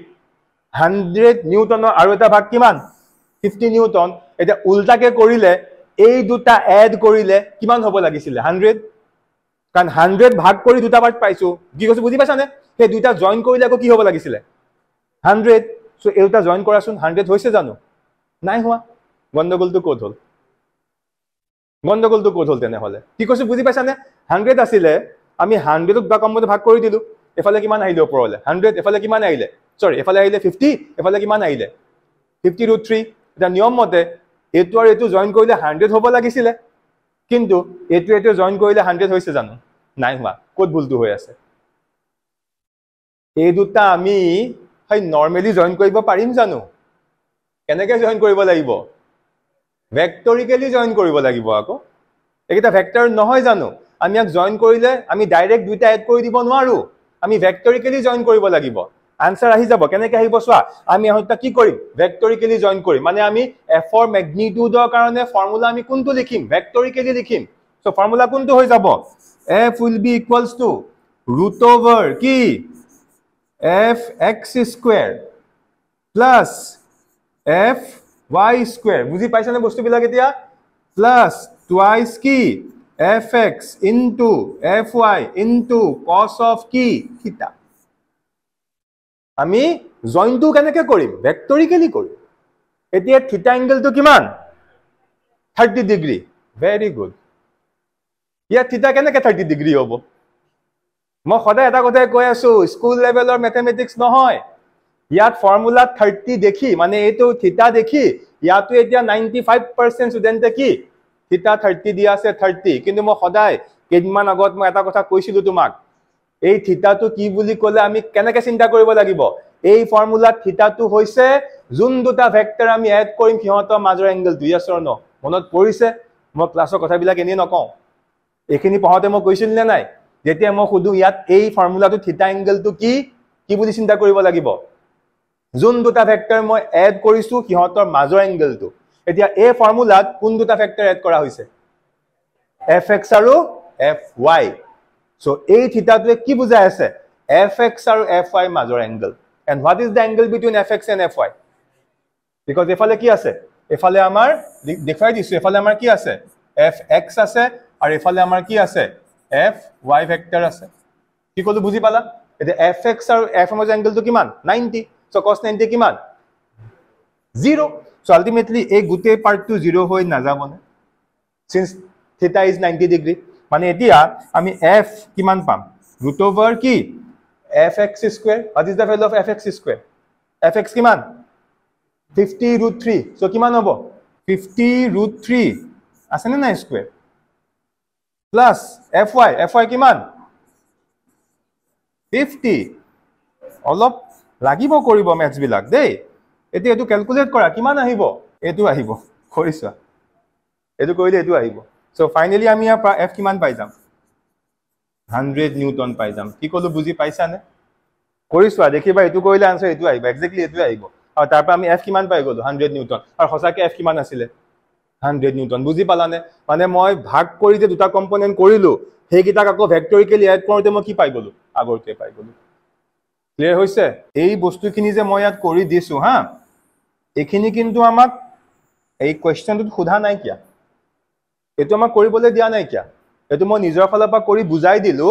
100 নিউটনৰ আৰু এটা ভাগ কিমান 50 নিউটন এটা উল্টাকে কৰিলে এই দুটা এড কৰিলে কিমান হ'ব লাগিছিল 100 কাৰণ 100 ভাগ কৰি দুটা পাৰ্ট পাইছো কি কৈছো বুজি পাইছানে সেই দুটা জয়েন কৰিলে আকৌ কি হ'ব লাগিছিল 100 সো এই দুটা জয়েন কৰাচোন 100 হৈছে জানো নাই হোৱা গণ্ডগোলটো ক'ত হ'ল তেনে হলে কি কৈছো বুজি পাইছানে 100 আছিল আমি 100 ক দুটা কম্বতে ভাগ কৰি দিলো এফালে কিমান আহিলে ওপৰলে 100 এফালে কিমান আহিলে সৰি এফালে আহিলে 50 এফালে কিমান আহিলে 50√3 এটা নিয়ম মতে এটো আৰু এটো জয়েন কৰিলে 100 হ'ব লাগিছিল কিন্তু এটো জয়েন কৰিলে 100 হৈছে জানো নাই হোৱা ক'ত ভুলটো হৈ আছে এই দুটা আমি হাই নৰমালি জয়েন কৰিব পাৰিম জানো কেনেকৈ জয়েন কৰিব লাগিব ভেক্টৰিকেলি জয়েন কৰিব লাগিব আকৌ এটা ভেক্টৰ নহয় জানো আমি ইয়াক জয়েন কৰিলে আমি ডাইৰেক্ট দুটা এড কৰি দিব নোৱাৰো আমি ভেক্টৰিকেলি জয়েন কৰিব লাগিব আনসাৰ আহি যাব কেনেকৈ আহিব চোৱা আমি হয়তো কি কৰিম ভেক্টৰিকেলি জয়েন কৰিম মানে আমি f ৰ ম্যাগনিটিউডৰ কাৰণে ফৰ্মুলা আমি কোনটো লিখিম ভেক্টৰিকেলি লিখিম সো ফৰ্মুলা কোনটো হৈ যাব f will be equals to root over কি fx square plus fy square বুজি পাইছানে বস্তুবিলাক এতিয়া plus twice কি fx into fy into cos of কি থিটা আমি জয়েনটো কেনেকৈ কৰিম ভেক্টৰিকেলি কৰিম এতিয়া থিটা এংগলটো কিমান 30 ডিগ্ৰী ভেৰি গুড ইয়াত থিটা কেনেকৈ 30 ডিগ্ৰী হ'ব মই সদায় এটা কথাই কৈ আছো স্কুল লেভেলৰ ম্যাথমেটিক্স নহয় ইয়াত ফৰ্মুলা 30 দেখি মানে এটো থিটা দেখি ইয়াতো এতিয়া 95% ষ্টুডেন্টে কি থিটা 30 দিয়া আছে 30 কিন্তু মই সদায় কেইদিনমান আগত মই এটা কথা কৈছিলো তোমাক এই থিটাটো কি বুলি ক'লে আমি কেনেকৈ চিন্তা কৰিব লাগিব এই ফৰ্মুলা থিটাটো হৈছে যোন দুটা ভেক্টৰ আমি এড কৰিম সিহঁতৰ মাজৰ এংগলটো ইয়েছ অৰ নো মনত পৰিছে মই ক্লাছৰ কথাবিলাক এনে নকওঁ এখিনি পঢ়াতে মই কৈছিল নে নাই যেতিয়া মই খুদু ইয়াত এই ফৰ্মুলাটো থিটা এংগলটো কি বুলি চিন্তা কৰিব লাগিব যোন দুটা ভেক্টৰ মই এড কৰিছো সিহঁতৰ মাজৰ এংগলটো এতিয়া এই ফৰ্মুলাত কোন দুটা ভেক্টৰ এড কৰা হৈছে fx আৰু fy সো এই থিটাটোৱে কি বুজাই আছে fx আৰু fy মাজৰ angle and what is the angle between fx and fy because এফালে কি আছে এফালে আমাৰ দেখাই দিছো এফালে আমাৰ কি আছে fx আছে আৰু এফালে আমাৰ কি আছে fy ভেক্টৰ আছে কি কলো বুজি পালা এতিয়া fx আৰু fy মাজৰ এংগলটো কিমান 90 so cos 90 কিমান 0 so ultimately এই গোটেই পাৰ্টটো 0 হৈ নাযাবনে since theta is 90 degree মানে এতিয়া আমি f কিমান পাম root over কি fx square what is the value of fx square fx কিমান 50√3 so কিমান হ'ব 50√3 আছে নে নাই স্কয়াৰ প্লাস fy কিমান 50 অলপ লাগিব কৰিব ম্যাথছ বিলাক দেই এতিয়া এটো ক্যালকুলেট কৰা কিমান আহিব এটো আহিব কৰিছা এটো কৰিলে এটো আহিব সো ফাইনালি আমি ইয়াৰ f কিমান পাই যাম 100 নিউটন পাই যাম কি কলো বুজি পাইছানে কৰিছা দেখিবা এটো কৰিলে আনসাৰ এটো আহিব এক্স্যাক্টলি এটো আহিব আৰু তাৰ পৰা আমি f কিমান পাই গলো 100 নিউটন আৰু সঁচাকে f কিমান আছিল 100 নিউটন বুজি পালানে মানে মই ভাগ কৰি যে দুটা কম্পোনেন্ট কৰিলো হেকিটাক আকৌ ভেক্টৰিকেলি এড কৰোতে মই কি পাই গলো আগৰতে পাই গলো ক্লিয়াৰ হৈছে এই বস্তুখিনি যে মই ইয়াত কৰি দিছো হা এখিনি কিন্তু আমাক এই কোৱেশ্চনটো সোধা নাই কিয়া এটো আমাক কৰিবলৈ দিয়া নাই কিয়া এটো মই নিজৰ ফালৰ পৰা কৰি বুজাই দিলো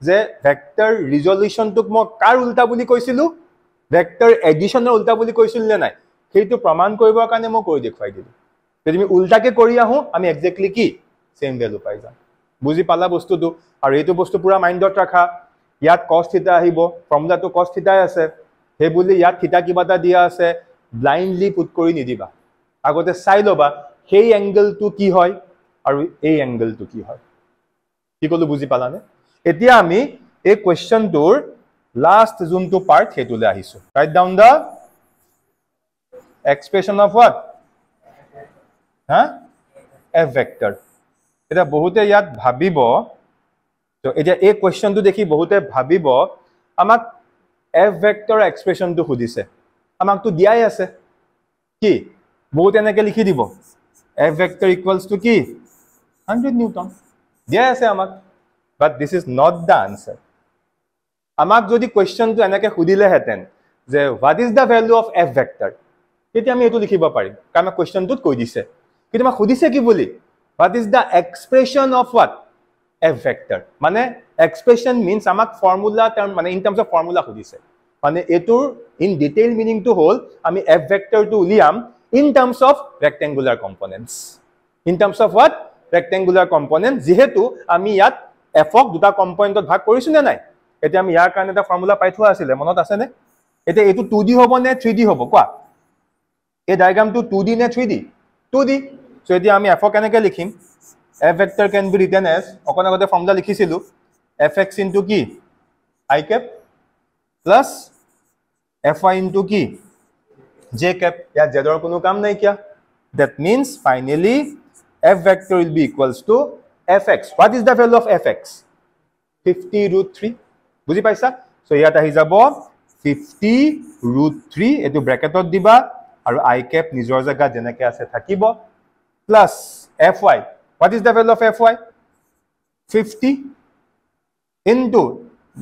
যে ভেক্টৰ ৰিজল্যুশনটোক মই কাৰ উল্টা বুলি কৈছিলো ভেক্টৰ এডিশনৰ উল্টা বুলি কৈছিল নে নাই সেইটো প্ৰমাণ কৰিবৰ কাৰণে মই কৰি দেখুৱাই দিলো যদি আমি উল্টাকে কৰি আহো আমি এক্স্যাক্টলি কি সেম ভ্যালু পাই যাম বুজি পালা বস্তুটো আৰু এইটো বস্তু পুৰা মাইন্ডত ৰাখা ইয়াত cos থিটা আহিব ফৰ্মুলাটো cos থিটাই আছে হে বুলি ইয়াত থিটা কিবা এটা দিয়া আছে ব্লাইন্ডলি পুট কৰি নিদিবা আগতে চাই লবা সেই এংগলটো কি হয় আৰু এই এংগলটো কি হয় কি কলো বুজি পালানে এতিয়া আমি এই কোৱেশ্চনটোৰ লাষ্ট যোনটো পাৰ্ট হেতুলে আহিছো right down da expression of what f vector এটা বহুতে ইয়াত ভাবিব তো এতিয়া এই কোৱেশ্চনটো দেখি বহুতে ভাবিব আমাক f vector এক্সপ্ৰেশনটো খুদিছে আমাক তো দিয়াই আছে কি বহুত এনেকে লিখি দিব f vector equals to কি 100 নিউটন দিয়া আছে আমাক but this is not the answer আমাক যদি কোৱেশ্চনটো এনেকে খুদিলে হেতেন যে what is the value of f vector তেতিয়া আমি এটো লিখিব পাৰিম কাৰণ কোৱেশ্চনটোত কৈ দিছে কিন্তু আমাক খুদিছে কি বুলি what is the expression of what f vector মানে expression means আমাক formula term মানে in terms of formula খুদিছে মানে এটোৰ in detail meaning to হল আমি f vector to উলিয়াম in terms of rectangular components in terms of what rectangular components যেহেতু আমি ইয়াত f ক দুটা কম্পোনেন্টত ভাগ কৰিছো না নাই এটা আমি ইয়াৰ কাৰণে এটা ফৰ্মুলা পাই থোৱা আছিল মনত আছে নে এটা এটো 2d হ'ব নে 3d হ'ব কোৱা এই ডায়াগ্ৰামটো 2d নে 3d 2d সো এতিয়া আমি f কেনেকৈ লিখিম f vector can be written as অকন আগতে ফৰ্মুলা লিখিছিলো fx into কি I cap plus fy into কি j cap या z ৰ কোনো কাম নাই কিয়া that means finally f vector will be equals to fx what is the value of fx 50√3 বুজি পাইছা সো ইয়াত আহি যাব 50√3 এটো ব্র্যাকেটত দিবা আৰু I cap নিজৰ জায়গা যেনেকৈ আছে থাকিব plus fy what is the value of fy 50 into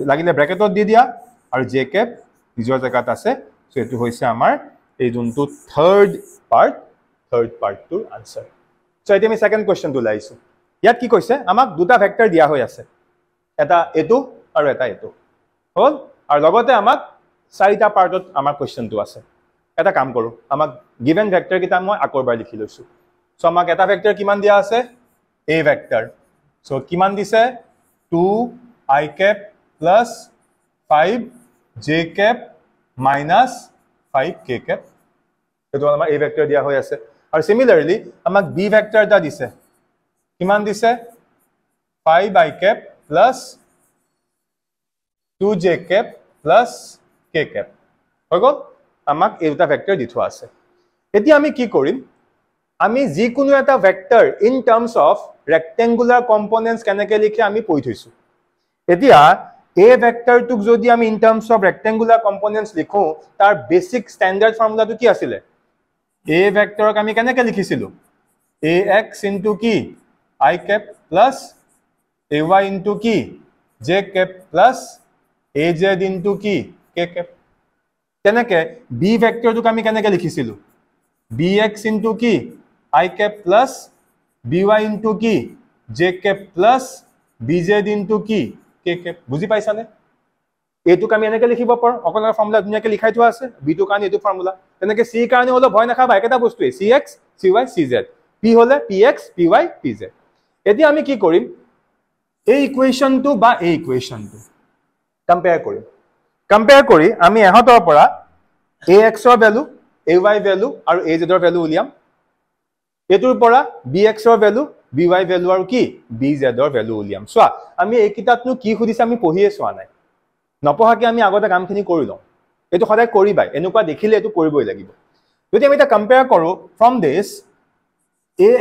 লাগিলে ব্র্যাকেটত দি দিয়া আৰু j cap নিজৰ জায়গাত আছে সো এটো হৈছে আমাৰ এই যোনটো third part to answer so এতিয়া আমি সেকেন্ড কোৱেশ্চন টু লাইছো ইয়াত কি কৈছে আমাক দুটা ভেক্টৰ দিয়া হৈ আছে এটা এটো আৰু এটা এটো হল আৰু লগতে আমাক চাৰিটা পাৰ্টত আমাৰ কোৱেশ্চনটো আছে এটা কাম কৰো আমাক গিভেন ভেক্টৰ কিটা মই আকৰবাৰ লিখি লৈছো সো আমাক এটা ভেক্টৰ কিমান দিয়া আছে a ভেক্টৰ সো কিমান দিছে 2 I cap plus 5 j cap minus 5 k cap এটো আমাৰ a ভেক্টৰ দিয়া হৈ আছে আৰু সিমিলাৰলি আমাক b ভেক্টৰ দা দিছে কিমান দিছে 5 I cap plus 2 j cap plus k cap হৈ গল আমাক এই দুটা ভেক্টৰ দি থোৱা আছে এতিয়া আমি কি কৰিম আমি যি কোনো এটা vector in terms of rectangular components কেনেকৈ লিখে আমি পঢ়ি থৈছো এতিয়া a ভেক্টৰ টুক যদি আমি in terms of rectangular components লিখো তাৰ বেসিক স্ট্যান্ডাৰ্ড ফৰ্মুলাটো কি আছিল a ভেক্টৰক আমি কেনেকৈ লিখিছিলো ax into কি I cap plus ay into কি j cap plus az into কি k cap তেনেকৈ b ভেক্টৰটোক আমি কেনেকৈ লিখিছিলো bx into কি I cap plus by into কি j cap plus bz into কি k cap বুজি পাইছানে এটোক আমি এনেকৈ লিখিব পাৰো অকলৰ ফৰ্মুলা দুনিয়াকে লিখাই থোৱা আছে b টো কাৰণে এটো ফৰ্মুলা তেনেকৈ c কাৰণে হলো ভয় নাখাবা একেটা বস্তুই cx cy cz p হলে px py pz এতিয়া আমি কি কৰিম এই ইকুৱেশনটো বা এই ইকুৱেশনটো কম্পেয়াৰ কৰি আমি এহতৰ পৰা ax ৰ ভ্যালু ay ভ্যালু আৰু az ৰ ভ্যালু উলিয়াম এটোৰ পৰা bx ৰ ভ্যালু by ভ্যালু আৰু কি bz ৰ ভ্যালু উলিয়াম সোৱা আমি এই কিতাপনো কি খুদিছে আমি পঢ়িয়ে সোৱা নাই নপঢ়াকে আমি আগতে কামখিনি কৰি লওঁ এটো সদায় কৰিবাই এনেকুৱা দেখিলে এটো কৰিবই লাগিব যদি আমি এটা কম্পেয়াৰ কৰো ফ্ৰম দিস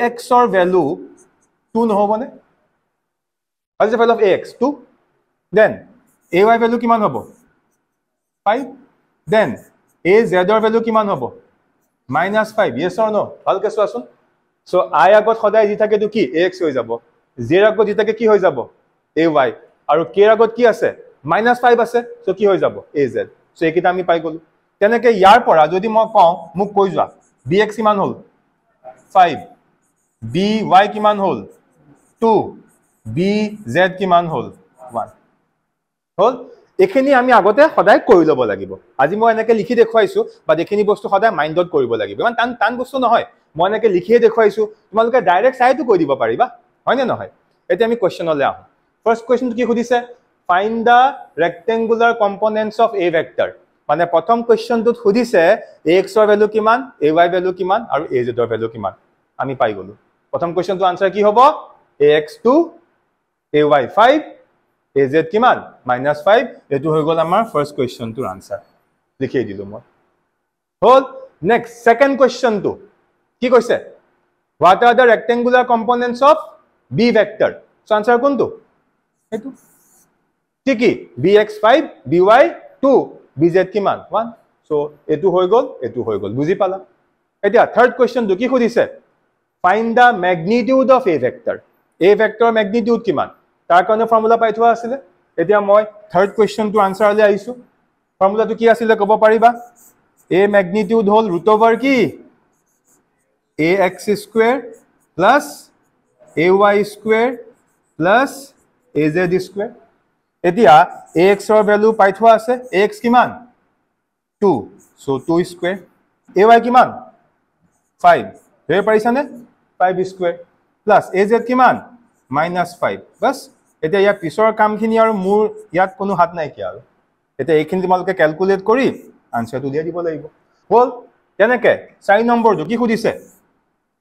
ax ৰ value 2 নহবনে what is the value of ax 2 then ay value কিমান হ'ব 5 then az ৰ ভ্যালু কিমান হ'ব -5 yes or no ভালকে চোৱাচোন সো I আগত সদায় দি থাকে তো কি ax হৈ যাব z আগত দি থাকে কি হৈ যাব ay আৰু k আগত কি আছে -5 আছে সো কি হৈ যাব az সো এইকিটা আমি পাই গলো তেনেকৈ ইয়াৰ পৰা যদি মই কওঁ মোক কৈ যোৱা bx কিমান হল 5 by কিমান হল 2 bz কিমান হল 1 হল এখিনি আমি আগতে সদায় কৰি লব লাগিব আজি মই এনেকৈ লিখি দেখুৱাইছো বা দেখিনি বস্তু সদায় মাইন্ডত কৰিব লাগিব মানে টান বস্তু নহয় মই এনেকৈ লিখিয়ে দেখুৱাইছো তোমালোকে ডাইৰেক্ট চাইটো কৈ দিব পাৰিবা হয় নে নহয় এতিয়া আমি কোৱেশ্চনলৈ আহো ফাৰ্স্ট কোৱেশ্চনটো কি খুদিছে find the rectangular components of a vector মানে প্ৰথম কোৱেশ্চনটোত খুদিছে ax ৰ ভ্যালু কিমান ay ভ্যালু কিমান আৰু az ৰ ভ্যালু কিমান আমি পাই গলো প্ৰথম কোৱেশ্চনটো আনসাৰ কি হ'ব ax 2 ay 5 az কিমান -5 এটো হৈ গল আমাৰ ফাৰ্স্ট কোৱেশ্চনটোৰ আনসাৰ লিখি দিলো মই হল নেক্সট সেকেন্ড কোৱেশ্চনটো কি কৈছে what are the rectangular components of b vector so answer কোনটো এটো ঠিক কি bx5 by 2 bz কিমান 1 so এটো হৈ গল বুজি পালা এতিয়া থাৰ্ড কোৱেশ্চনটো কি খুদিছে find the magnitude of a vector magnitude কিমান তাৰ কাৰণে ফৰ্মুলা পাই থোৱা আছিল এতিয়া মই থাৰ্ড কোৱেশ্চনটো আনসাৰলৈ আইছো ফৰ্মুলাটো কি আছিল ক'ব পাৰিবা a magnitude হল √over কি ax square plus ay square plus az square. এতিয়া ax ৰ ভ্যালু পাই থোৱা আছে ax কিমান 2 so 2 square ay কিমান 5 ধৰিব পাৰিছানে 5 square plus az কিমান -5 বস এতিয়া ইয়াৰ পিছৰ কামখিনি আৰু মোৰ ইয়াত কোনো হাত নাই কি আৰু এতিয়া এইখিনি তোমালোকে ক্যালকুলেট কৰি আনসাৰটো দিয়া দিব লাগিব হল কেনেকে 4 নম্বৰটো কি খুদিছে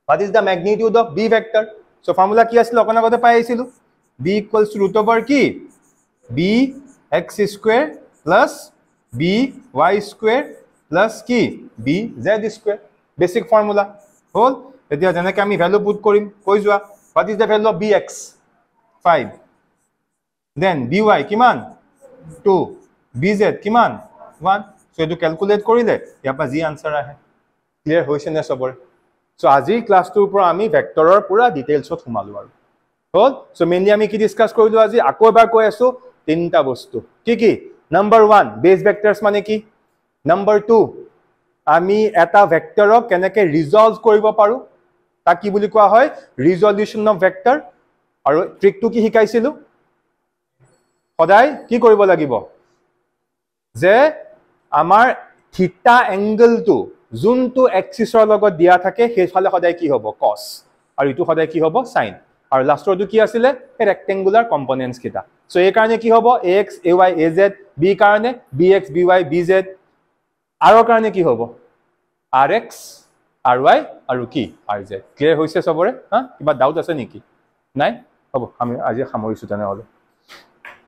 what is the magnitude of b vector so formula কি আছিল অকন আগতে পাই আইছিলো b equals to root over কি b x square plus b y square plus কি b z square basic formula হল এতিয়া যেনেকৈ আমি ভ্যালু পুট কৰিম কৈ যোৱা what is the value of bx 5 then by কিমান 2 bz কিমান 1 so এটো ক্যালকুলেট কৰিলে ইয়াৰ পৰা জি আনসাৰ আহে ক্লিয়াৰ হৈছে নে সবৰ so আজি ক্লাছটোৰ পৰা আমি ভেক্টৰৰ পুৰা ডিটেইলছত সোমালো আৰু হল so মেইনলি আমি কি ডিসকাস কৰিলো আজি আকৌ এবাৰ কৈ আছো তিনটা বস্তু কি কি নাম্বাৰ 1 বেস ভেক্টৰস মানে কি নাম্বাৰ 2 আমি এটা ভেক্টৰক কেনেকৈ ৰিজলভ কৰিব পাৰো তা কি বুলি কোৱা হয় ৰিজল্যুশন অফ ভেক্টৰ আৰু ট্ৰিকটো কি শিকাইছিলো সদায় কি কৰিব লাগিব যে আমাৰ থিটা এংগলটো যোনটো এক্সিসৰ লগত দিয়া থাকে সেইফালে সদায় কি হ'ব cos আৰু ইটো সদায় কি হ'ব sin আৰু লাষ্টৰটো কি আছিল ৰেক্টেঙ্গুলাৰ কম্পোনেন্টস কিটা সো এই কাৰণে কি হ'ব ax ay az b কাৰণে bx by bz আৰু কাৰণে কি হ'ব rx ry আৰু কি rz ক্লিয়াৰ হৈছে সবৰে হা কিবা ডাউট আছে নেকি নাই হ'ব আমি আজি সামৰিছো তেনে হলে